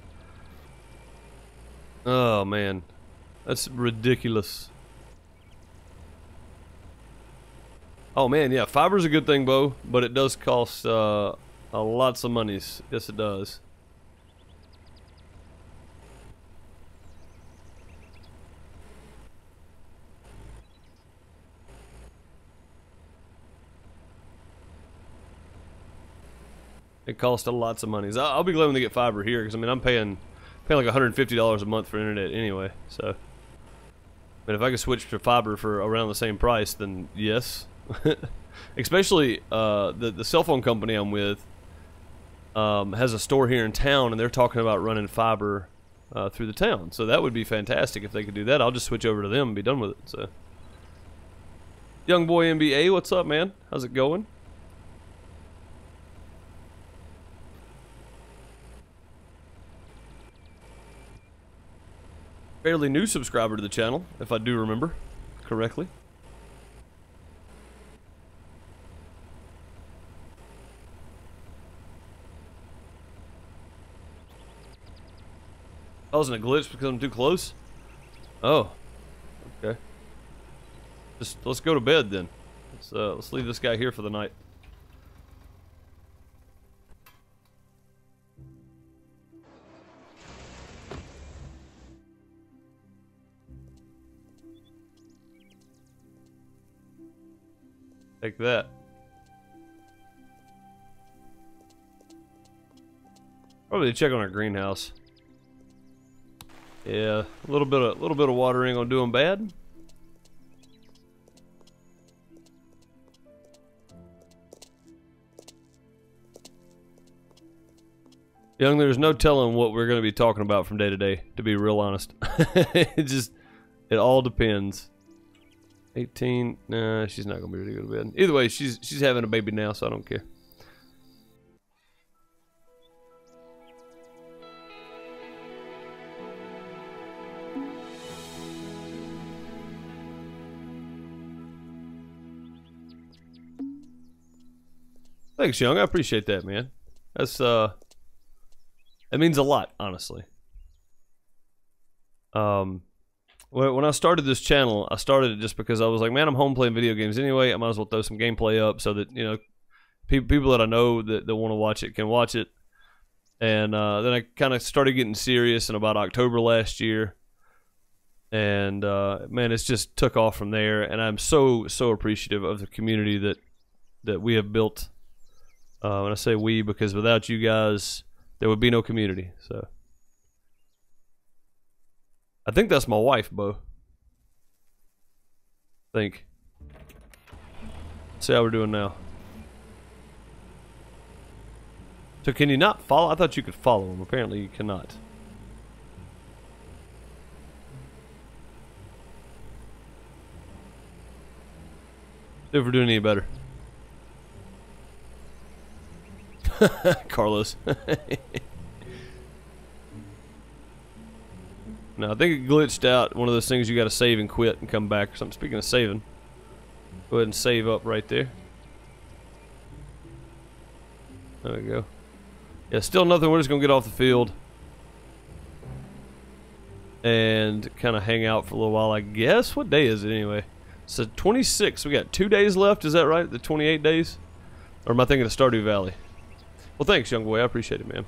Oh, man. That's ridiculous. Oh, man, yeah. Fiber's a good thing, Bo, but it does cost lots of monies. Yes, it does. It costs lots of money. I'll be glad when they get fiber here, because I mean I'm paying like $150 a month for internet anyway. So, but if I could switch to fiber for around the same price, then yes. Especially the cell phone company I'm with has a store here in town, and they're talking about running fiber through the town. So that would be fantastic if they could do that. I'll just switch over to them and be done with it. So, Young Boy NBA, what's up, man? How's it going? Fairly new subscriber to the channel, if I do remember correctly. Oh, causing a glitch because I'm too close? Oh. Okay. Just let's go to bed then. Let's leave this guy here for the night. Take that. Probably check on our greenhouse. Yeah, a little bit of water ain't gonna do them bad. Young, there's no telling what we're gonna be talking about from day to day, to be real honest. It all depends. 18, nah, she's not gonna be ready to go to bed. Either way, she's having a baby now, so I don't care. Thanks, Young. I appreciate that, man. That's that means a lot, honestly. When I started this channel, I started it just because I was like, man, I'm home playing video games anyway. I might as well throw some gameplay up so that, you know, people that I know that want to watch it can watch it. And then I kind of started getting serious in about October last year. And man, it's just took off from there. And I'm so appreciative of the community that we have built. And I say we because without you guys, there would be no community. So I think that's my wife, Bo. Think. Let's see how we're doing now. So can you not follow? I thought you could follow him. Apparently you cannot. See if we're doing any better. Carlos. No, I think it glitched out. One of those things you got to save and quit and come back or something. Speaking of saving, go ahead and save up right there. There we go. Yeah, still nothing. We're just going to get off the field and kind of hang out for a little while, I guess. What day is it anyway? It's the 26th. We got 2 days left. Is that right? The 28 days? Or am I thinking of Stardew Valley? Well, thanks, young boy. I appreciate it, man.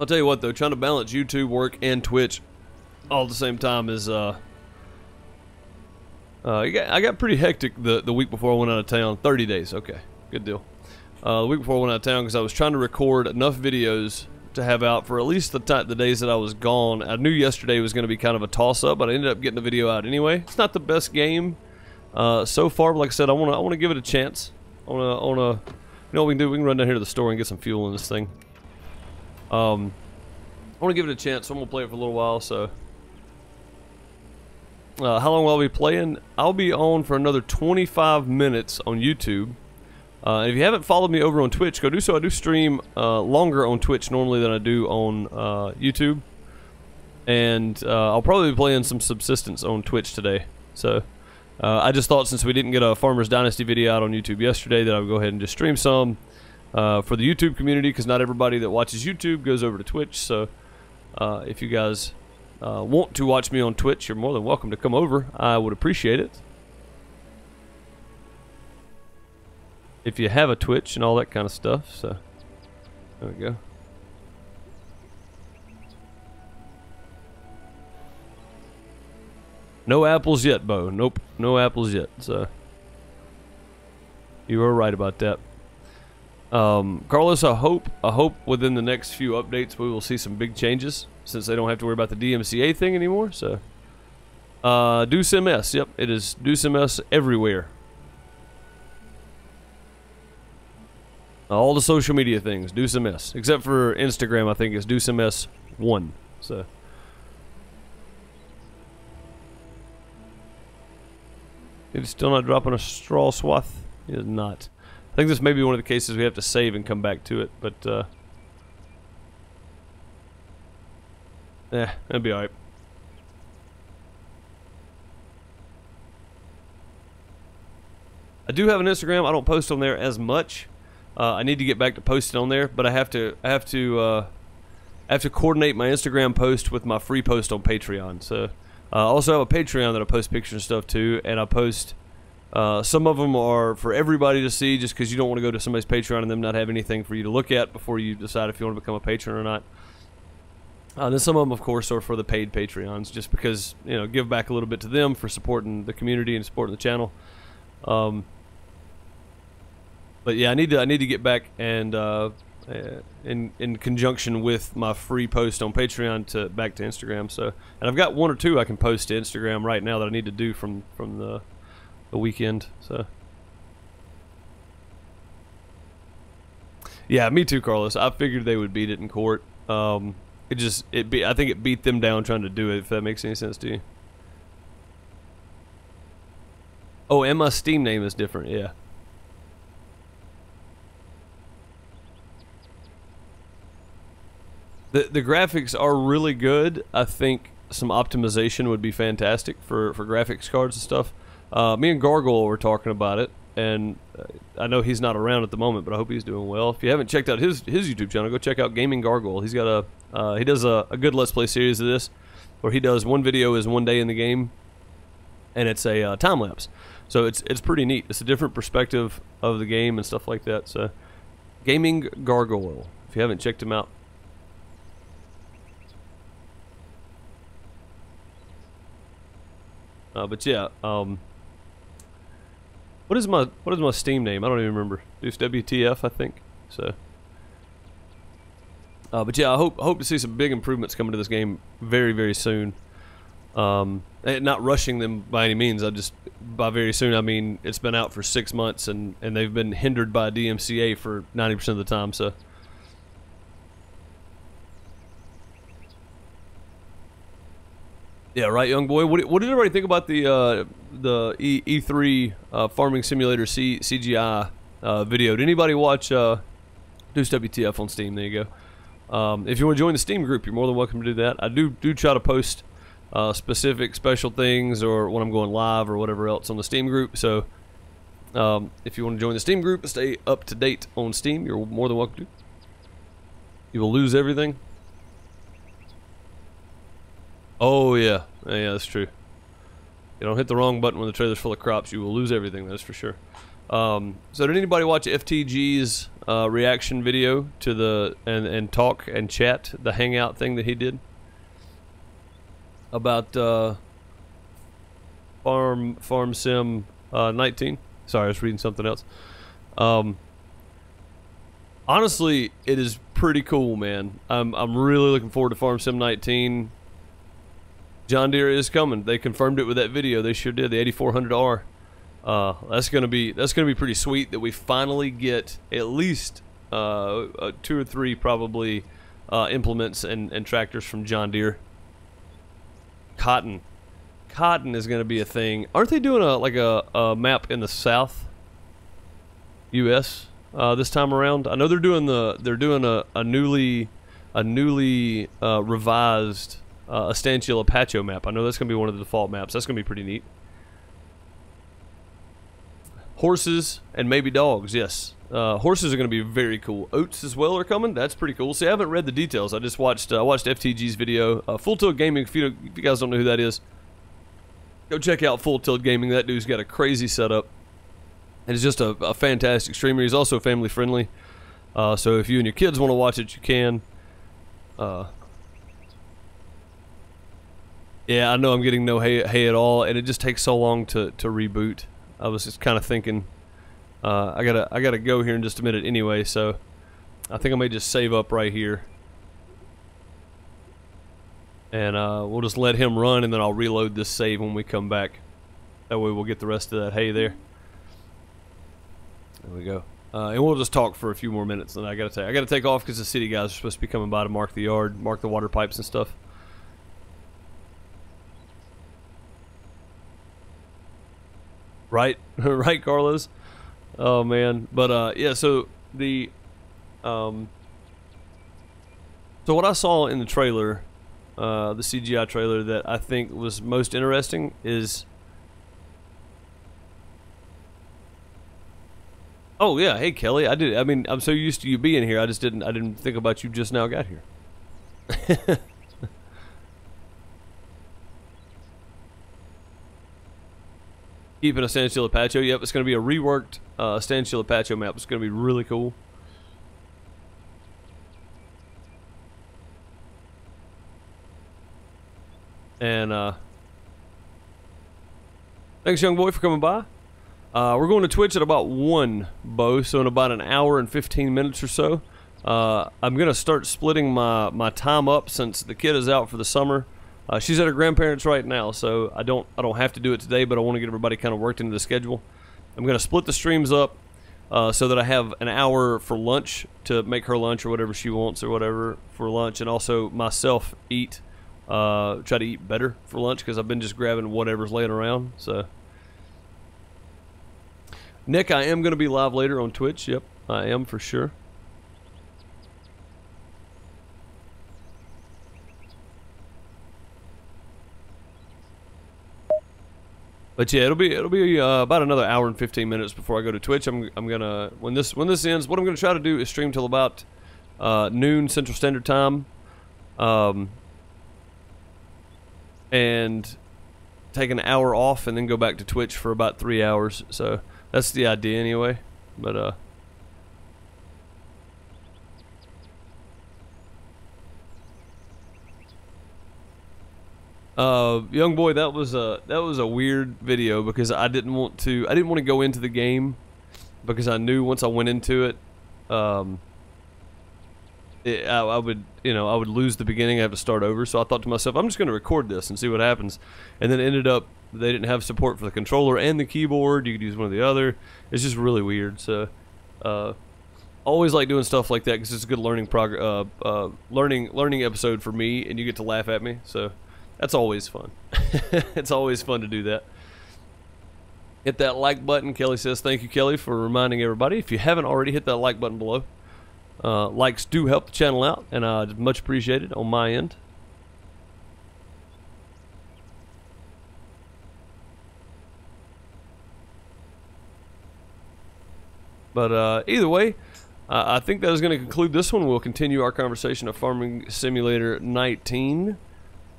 I'll tell you what, though, trying to balance YouTube work and Twitch all at the same time is, I got pretty hectic the week before I went out of town. 30 days, okay, good deal. The week before I went out of town because I was trying to record enough videos to have out for at least the days that I was gone. I knew yesterday was going to be kind of a toss-up, but I ended up getting the video out anyway. It's not the best game so far, but like I said, I want to give it a chance. I want to, you know what we can do? We can run down here to the store and get some fuel in this thing. I want to give it a chance, so I'm going to play it for a little while, so... how long will I be playing? I'll be on for another 25 minutes on YouTube. And if you haven't followed me over on Twitch, go do so. I do stream longer on Twitch normally than I do on YouTube. And I'll probably be playing some Subsistence on Twitch today. So I just thought since we didn't get a Farmer's Dynasty video out on YouTube yesterday that I would go ahead and just stream some for the YouTube community, because not everybody that watches YouTube goes over to Twitch. So if you guys want to watch me on Twitch, you're more than welcome to come over. I would appreciate it. If you have a Twitch and all that kind of stuff, so there we go. No apples yet, Bo. Nope, no apples yet. So you were right about that. Carlos, I hope within the next few updates we will see some big changes, since they don't have to worry about the DMCA thing anymore. So Deuce MS, yep, it is Deuce MS everywhere. All the social media things, Deuce MS. Except for Instagram, I think it's Deuce MS 1. So. He's still not dropping a straw swath? He is not. I think this may be one of the cases we have to save and come back to it, but, that'd be alright. I do have an Instagram. I don't post on there as much. I need to get back to posting on there, but I have to coordinate my Instagram post with my free post on Patreon. So I also have a Patreon that I post pictures and stuff too, and I post some of them are for everybody to see, just because you don't want to go to somebody's Patreon and them not have anything for you to look at before you decide if you want to become a patron or not. Then some of them, of course, are for the paid Patreons, just because, you know, give back a little bit to them for supporting the community and supporting the channel. But yeah, I need to get back and in conjunction with my free post on Patreon back to Instagram. So, and I've got one or two I can post to Instagram right now that I need to do from the weekend. So yeah, me too, Carlos. I figured they would beat it in court. I think it beat them down trying to do it, if that makes any sense to you. Oh, and my Steam name is different, yeah. The graphics are really good. I think some optimization would be fantastic for graphics cards and stuff. Me and Gargoyle were talking about it, and I know he's not around at the moment, but I hope he's doing well. If you haven't checked out his YouTube channel, go check out Gaming Gargoyle. He's got he does a good Let's Play series of this, where he does one video is one day in the game, and it's a time lapse. So it's pretty neat. It's a different perspective of the game and stuff like that. So Gaming Gargoyle, if you haven't checked him out. But yeah, what is my Steam name? I don't even remember. Deuce WTF, I think. So, but yeah, I hope to see some big improvements coming to this game very, very soon. Not rushing them by any means. By very soon, I mean it's been out for 6 months, and they've been hindered by DMCA for 90% of the time. So. Yeah, right, young boy. What did everybody think about the E3 Farming Simulator CGI video? Did anybody watch Deuce WTF on Steam? There you go. If you want to join the Steam group, you're more than welcome to do that. I do try to post specific special things, or when I'm going live or whatever else on the Steam group. So if you want to join the Steam group and stay up to date on Steam, you're more than welcome to. You will lose everything. Oh yeah, yeah, that's true. You don't hit the wrong button when the trailer's full of crops, you will lose everything. That's for sure. So did anybody watch FTG's reaction video to the and talk and chat, the hangout thing that he did about Farm Sim 19? Sorry, I was reading something else. Honestly, it is pretty cool, man. I'm really looking forward to Farm Sim 19. John Deere is coming. They confirmed it with that video. They sure did. The 8400R. That's gonna be pretty sweet that we finally get at least 2 or 3 probably implements and tractors from John Deere. Cotton is gonna be a thing. Aren't they doing a map in the South U.S. This time around? I know they're doing a newly revised Estancia Apache map. I know that's going to be one of the default maps. That's going to be pretty neat. Horses and maybe dogs, yes. Horses are going to be very cool. Oats as well are coming. That's pretty cool. See, I haven't read the details. I just watched FTG's video. Full Tilt Gaming, if you guys don't know who that is, go check out Full Tilt Gaming. That dude's got a crazy setup. And he's just a fantastic streamer. He's also family friendly. So if you and your kids want to watch it, you can. Yeah, I know I'm getting no hay at all, and it just takes so long to reboot. I was just kind of thinking, I gotta go here in just a minute anyway, so I think I may just save up right here, and we'll just let him run, and then I'll reload this save when we come back. That way we'll get the rest of that hay there. There we go. And we'll just talk for a few more minutes, and I gotta take off because the city guys are supposed to be coming by to mark the yard, mark the water pipes and stuff. Right, right, Carlos. Oh man, but yeah. So so what I saw in the trailer, the CGI trailer, that I think was most interesting is Oh yeah, hey Kelly. I mean, I'm so used to you being here. I didn't think about you just now got here. Keeping a San Sheila Patio. Yep, it's going to be a reworked San Sheila Patio map. It's going to be really cool. And thanks, young boy, for coming by. We're going to Twitch at about 1, Bo, so in about an hour and 15 minutes or so. I'm going to start splitting my time up since the kid is out for the summer. She's at her grandparents right now, so I don't have to do it today, but I want to get everybody kind of worked into the schedule. I'm going to split the streams up so that I have an hour for lunch to make her lunch or whatever she wants or whatever for lunch, and also myself eat. Try to eat better for lunch because I've been just grabbing whatever's laying around. So, Nick, I am going to be live later on Twitch. Yep, I am for sure. But yeah, it'll be about another hour and 15 minutes before I go to Twitch. I'm gonna when this ends, what I'm gonna try to do is stream till about noon Central Standard Time, and take an hour off and then go back to Twitch for about 3 hours. So that's the idea anyway. But young boy, that was a weird video because I didn't want to go into the game because I knew once I went into it, I would lose the beginning. I have to start over. So I thought to myself, I'm just going to record this and see what happens. And then it ended up they didn't have support for the controller and the keyboard. You could use one or the other. It's just really weird. So always like doing stuff like that because it's a good learning learning episode for me, and you get to laugh at me. So that's always fun. It's always fun to do that. Hit that like button. Kelly says, thank you, Kelly, for reminding everybody. If you haven't already, hit that like button below. Likes do help the channel out, and much appreciated on my end. But either way, I think that is going to conclude this one. We'll continue our conversation of Farming Simulator 19.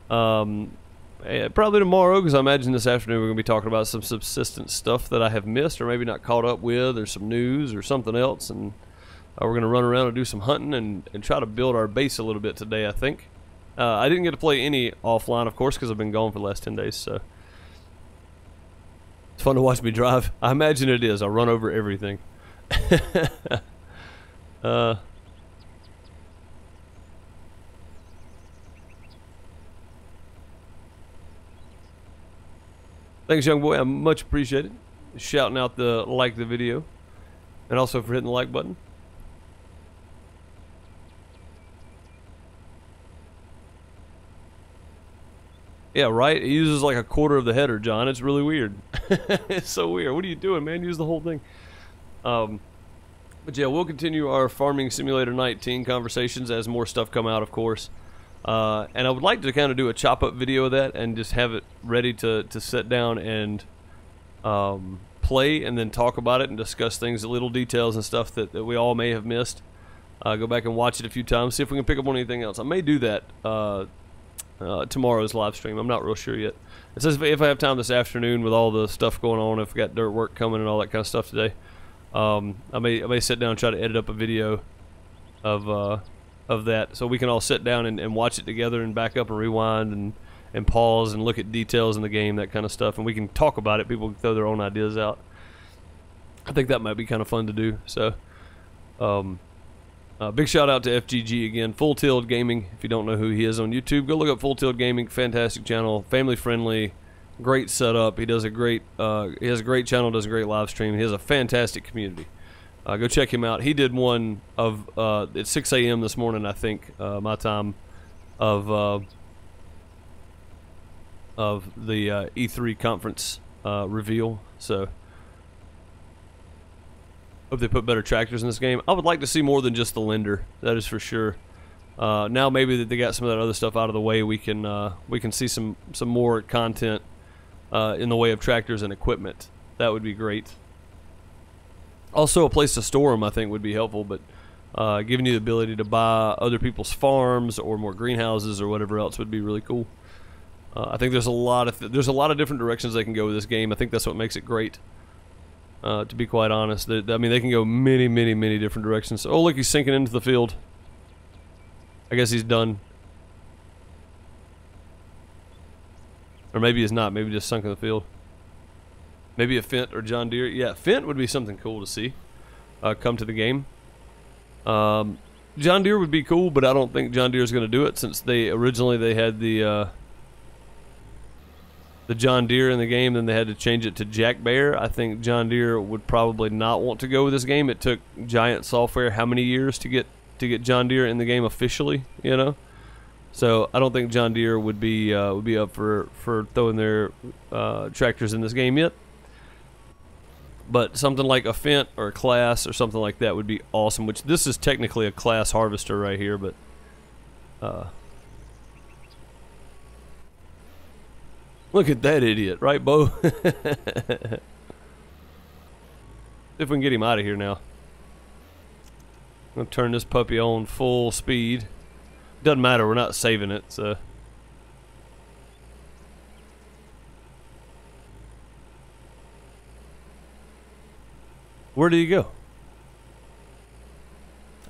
Probably tomorrow, because I imagine this afternoon we're going to be talking about some subsistence stuff that I have missed or maybe not caught up with, or some news or something else, and we're going to run around and do some hunting and try to build our base a little bit today, I think. I didn't get to play any offline, of course, because I've been gone for the last 10 days, so it's fun to watch me drive. I imagine it is. I run over everything. Thanks, young boy. I much appreciate it. Shouting out the like the video, and also for hitting the like button. Yeah, right? It uses like a quarter of the header, John. It's really weird. It's so weird. What are you doing, man? Use the whole thing. But yeah, we'll continue our Farming Simulator 19 conversations as more stuff come out, of course. And I would like to kind of do a chop-up video of that and just have it ready to sit down and play and then talk about it and discuss things, the little details and stuff that we all may have missed. Go back and watch it a few times, see if we can pick up on anything else. I may do that tomorrow's live stream. I'm not real sure yet. It says if I have time this afternoon with all the stuff going on, if we got dirt work coming and all that kind of stuff today, I may sit down and try to edit up a video of that, so we can all sit down and watch it together and back up and rewind and pause and look at details in the game, that kind of stuff, and we can talk about it. People can throw their own ideas out. I think that might be kind of fun to do. So big shout out to FGG again, Full Tilt Gaming. If you don't know who he is on YouTube, go look up Full Tilt Gaming. Fantastic channel, family friendly, great setup. He does a great he has a great channel, does a great live stream. He has a fantastic community. Go check him out. He did one of at 6 a.m. this morning, I think, my time, of the E3 conference reveal. So hope they put better tractors in this game. I would like to see more than just the lender. That is for sure. Now maybe that they got some of that other stuff out of the way, we can see some more content in the way of tractors and equipment. That would be great. Also, a place to store them, I think, would be helpful, but giving you the ability to buy other people's farms or more greenhouses or whatever else would be really cool. I think there's a lot of different directions they can go with this game. I think that's what makes it great. To be quite honest, I mean, they can go many, many, many different directions. Oh, look, he's sinking into the field. I guess he's done. Or maybe he's not. Maybe just sunk in the field. Maybe a Fent or John Deere. Yeah, Fent would be something cool to see come to the game. John Deere would be cool, but I don't think John Deere is going to do it, since they originally had the John Deere in the game, then they had to change it to Jack Bear. I think John Deere would probably not want to go with this game. It took Giant Software how many years to get John Deere in the game officially, you know? So I don't think John Deere would be up for throwing their tractors in this game yet. But something like a Fent or a Class or something like that would be awesome, which this is technically a Class harvester right here, but look at that idiot, right, Bo? If we can get him out of here now. I'm going to turn this puppy on full speed. Doesn't matter, we're not saving it, so. Where did he go?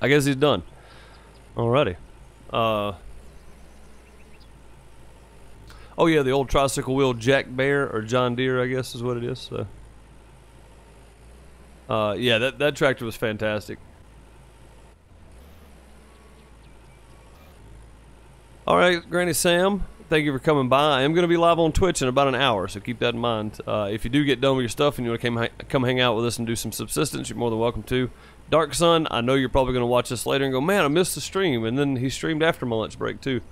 I guess he's done. Alrighty. Oh yeah, the old tricycle wheel Jack Bear, or John Deere, I guess is what it is. So. Yeah, that tractor was fantastic. Alright, Granny Sam, thank you for coming by. I am going to be live on Twitch in about an hour, so keep that in mind. If you do get done with your stuff and you want to come hang out with us and do some subsistence, you're more than welcome to. Dark Sun, I know you're probably going to watch this later and go, man, I missed the stream. And then he streamed after my lunch break, too.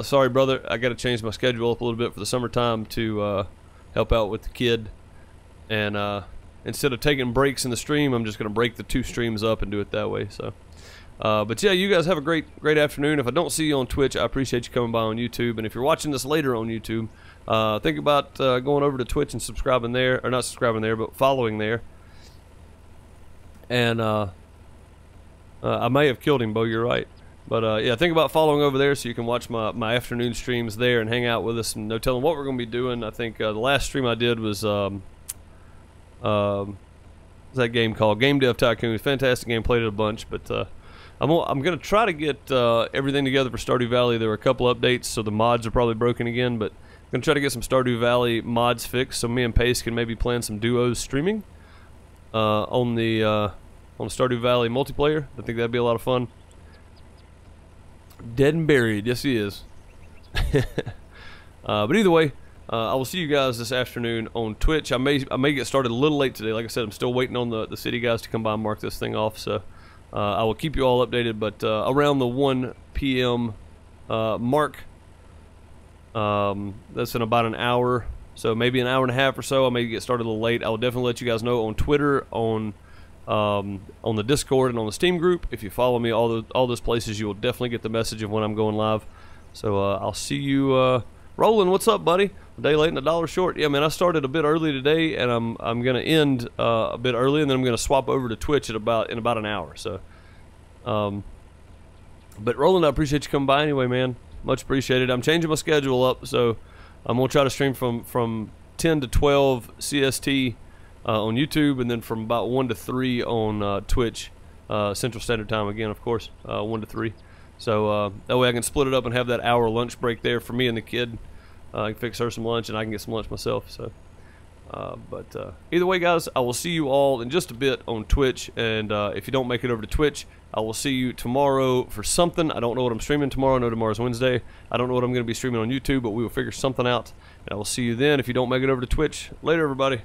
Sorry, brother, I got to change my schedule up a little bit for the summertime to help out with the kid. And instead of taking breaks in the stream, I'm just going to break the 2 streams up and do it that way, so. But yeah, you guys have a great afternoon. If I don't see you on Twitch, I appreciate you coming by on YouTube. And if you're watching this later on YouTube, think about going over to Twitch and subscribing there. Or not subscribing there, but following there. And I may have killed him, Bo, you're right. But yeah, think about following over there so you can watch my afternoon streams there and hang out with us. And no telling what we're going to be doing. I think the last stream I did was... what's that game called? Game Dev Tycoon. Fantastic game, played it a bunch, but... I'm going to try to get everything together for Stardew Valley. There were a couple updates, so the mods are probably broken again, but I'm going to try to get some Stardew Valley mods fixed so me and Pace can maybe plan some duos streaming on the Stardew Valley multiplayer. I think that'd be a lot of fun. Dead and buried. Yes, he is. But either way, I will see you guys this afternoon on Twitch. I may get started a little late today. Like I said, I'm still waiting on the city guys to come by and mark this thing off, so... I will keep you all updated, but around the 1 p.m. Mark, that's in about an hour, so maybe an hour and a half or so. I may get started a little late. I will definitely let you guys know on Twitter, on the Discord, and on the Steam group. If you follow me all those places, you will definitely get the message of when I'm going live. So I'll see you. Roland, what's up, buddy? A day late and $1 short. Yeah, man, I started a bit early today, and I'm gonna end a bit early, and then I'm gonna swap over to Twitch in about an hour. So, but Roland, I appreciate you coming by anyway, man. Much appreciated. I'm changing my schedule up, so I'm gonna try to stream from 10 to 12 CST on YouTube, and then from about 1 to 3 on Twitch, Central Standard Time again, of course, 1 to 3. So that way I can split it up and have that hour lunch break there for me and the kid. I can fix her some lunch and I can get some lunch myself. So, but either way, guys, I will see you all in just a bit on Twitch. And if you don't make it over to Twitch, I will see you tomorrow for something. I don't know what I'm streaming tomorrow. I know tomorrow's Wednesday. I don't know what I'm going to be streaming on YouTube, but we will figure something out. And I will see you then if you don't make it over to Twitch. Later, everybody.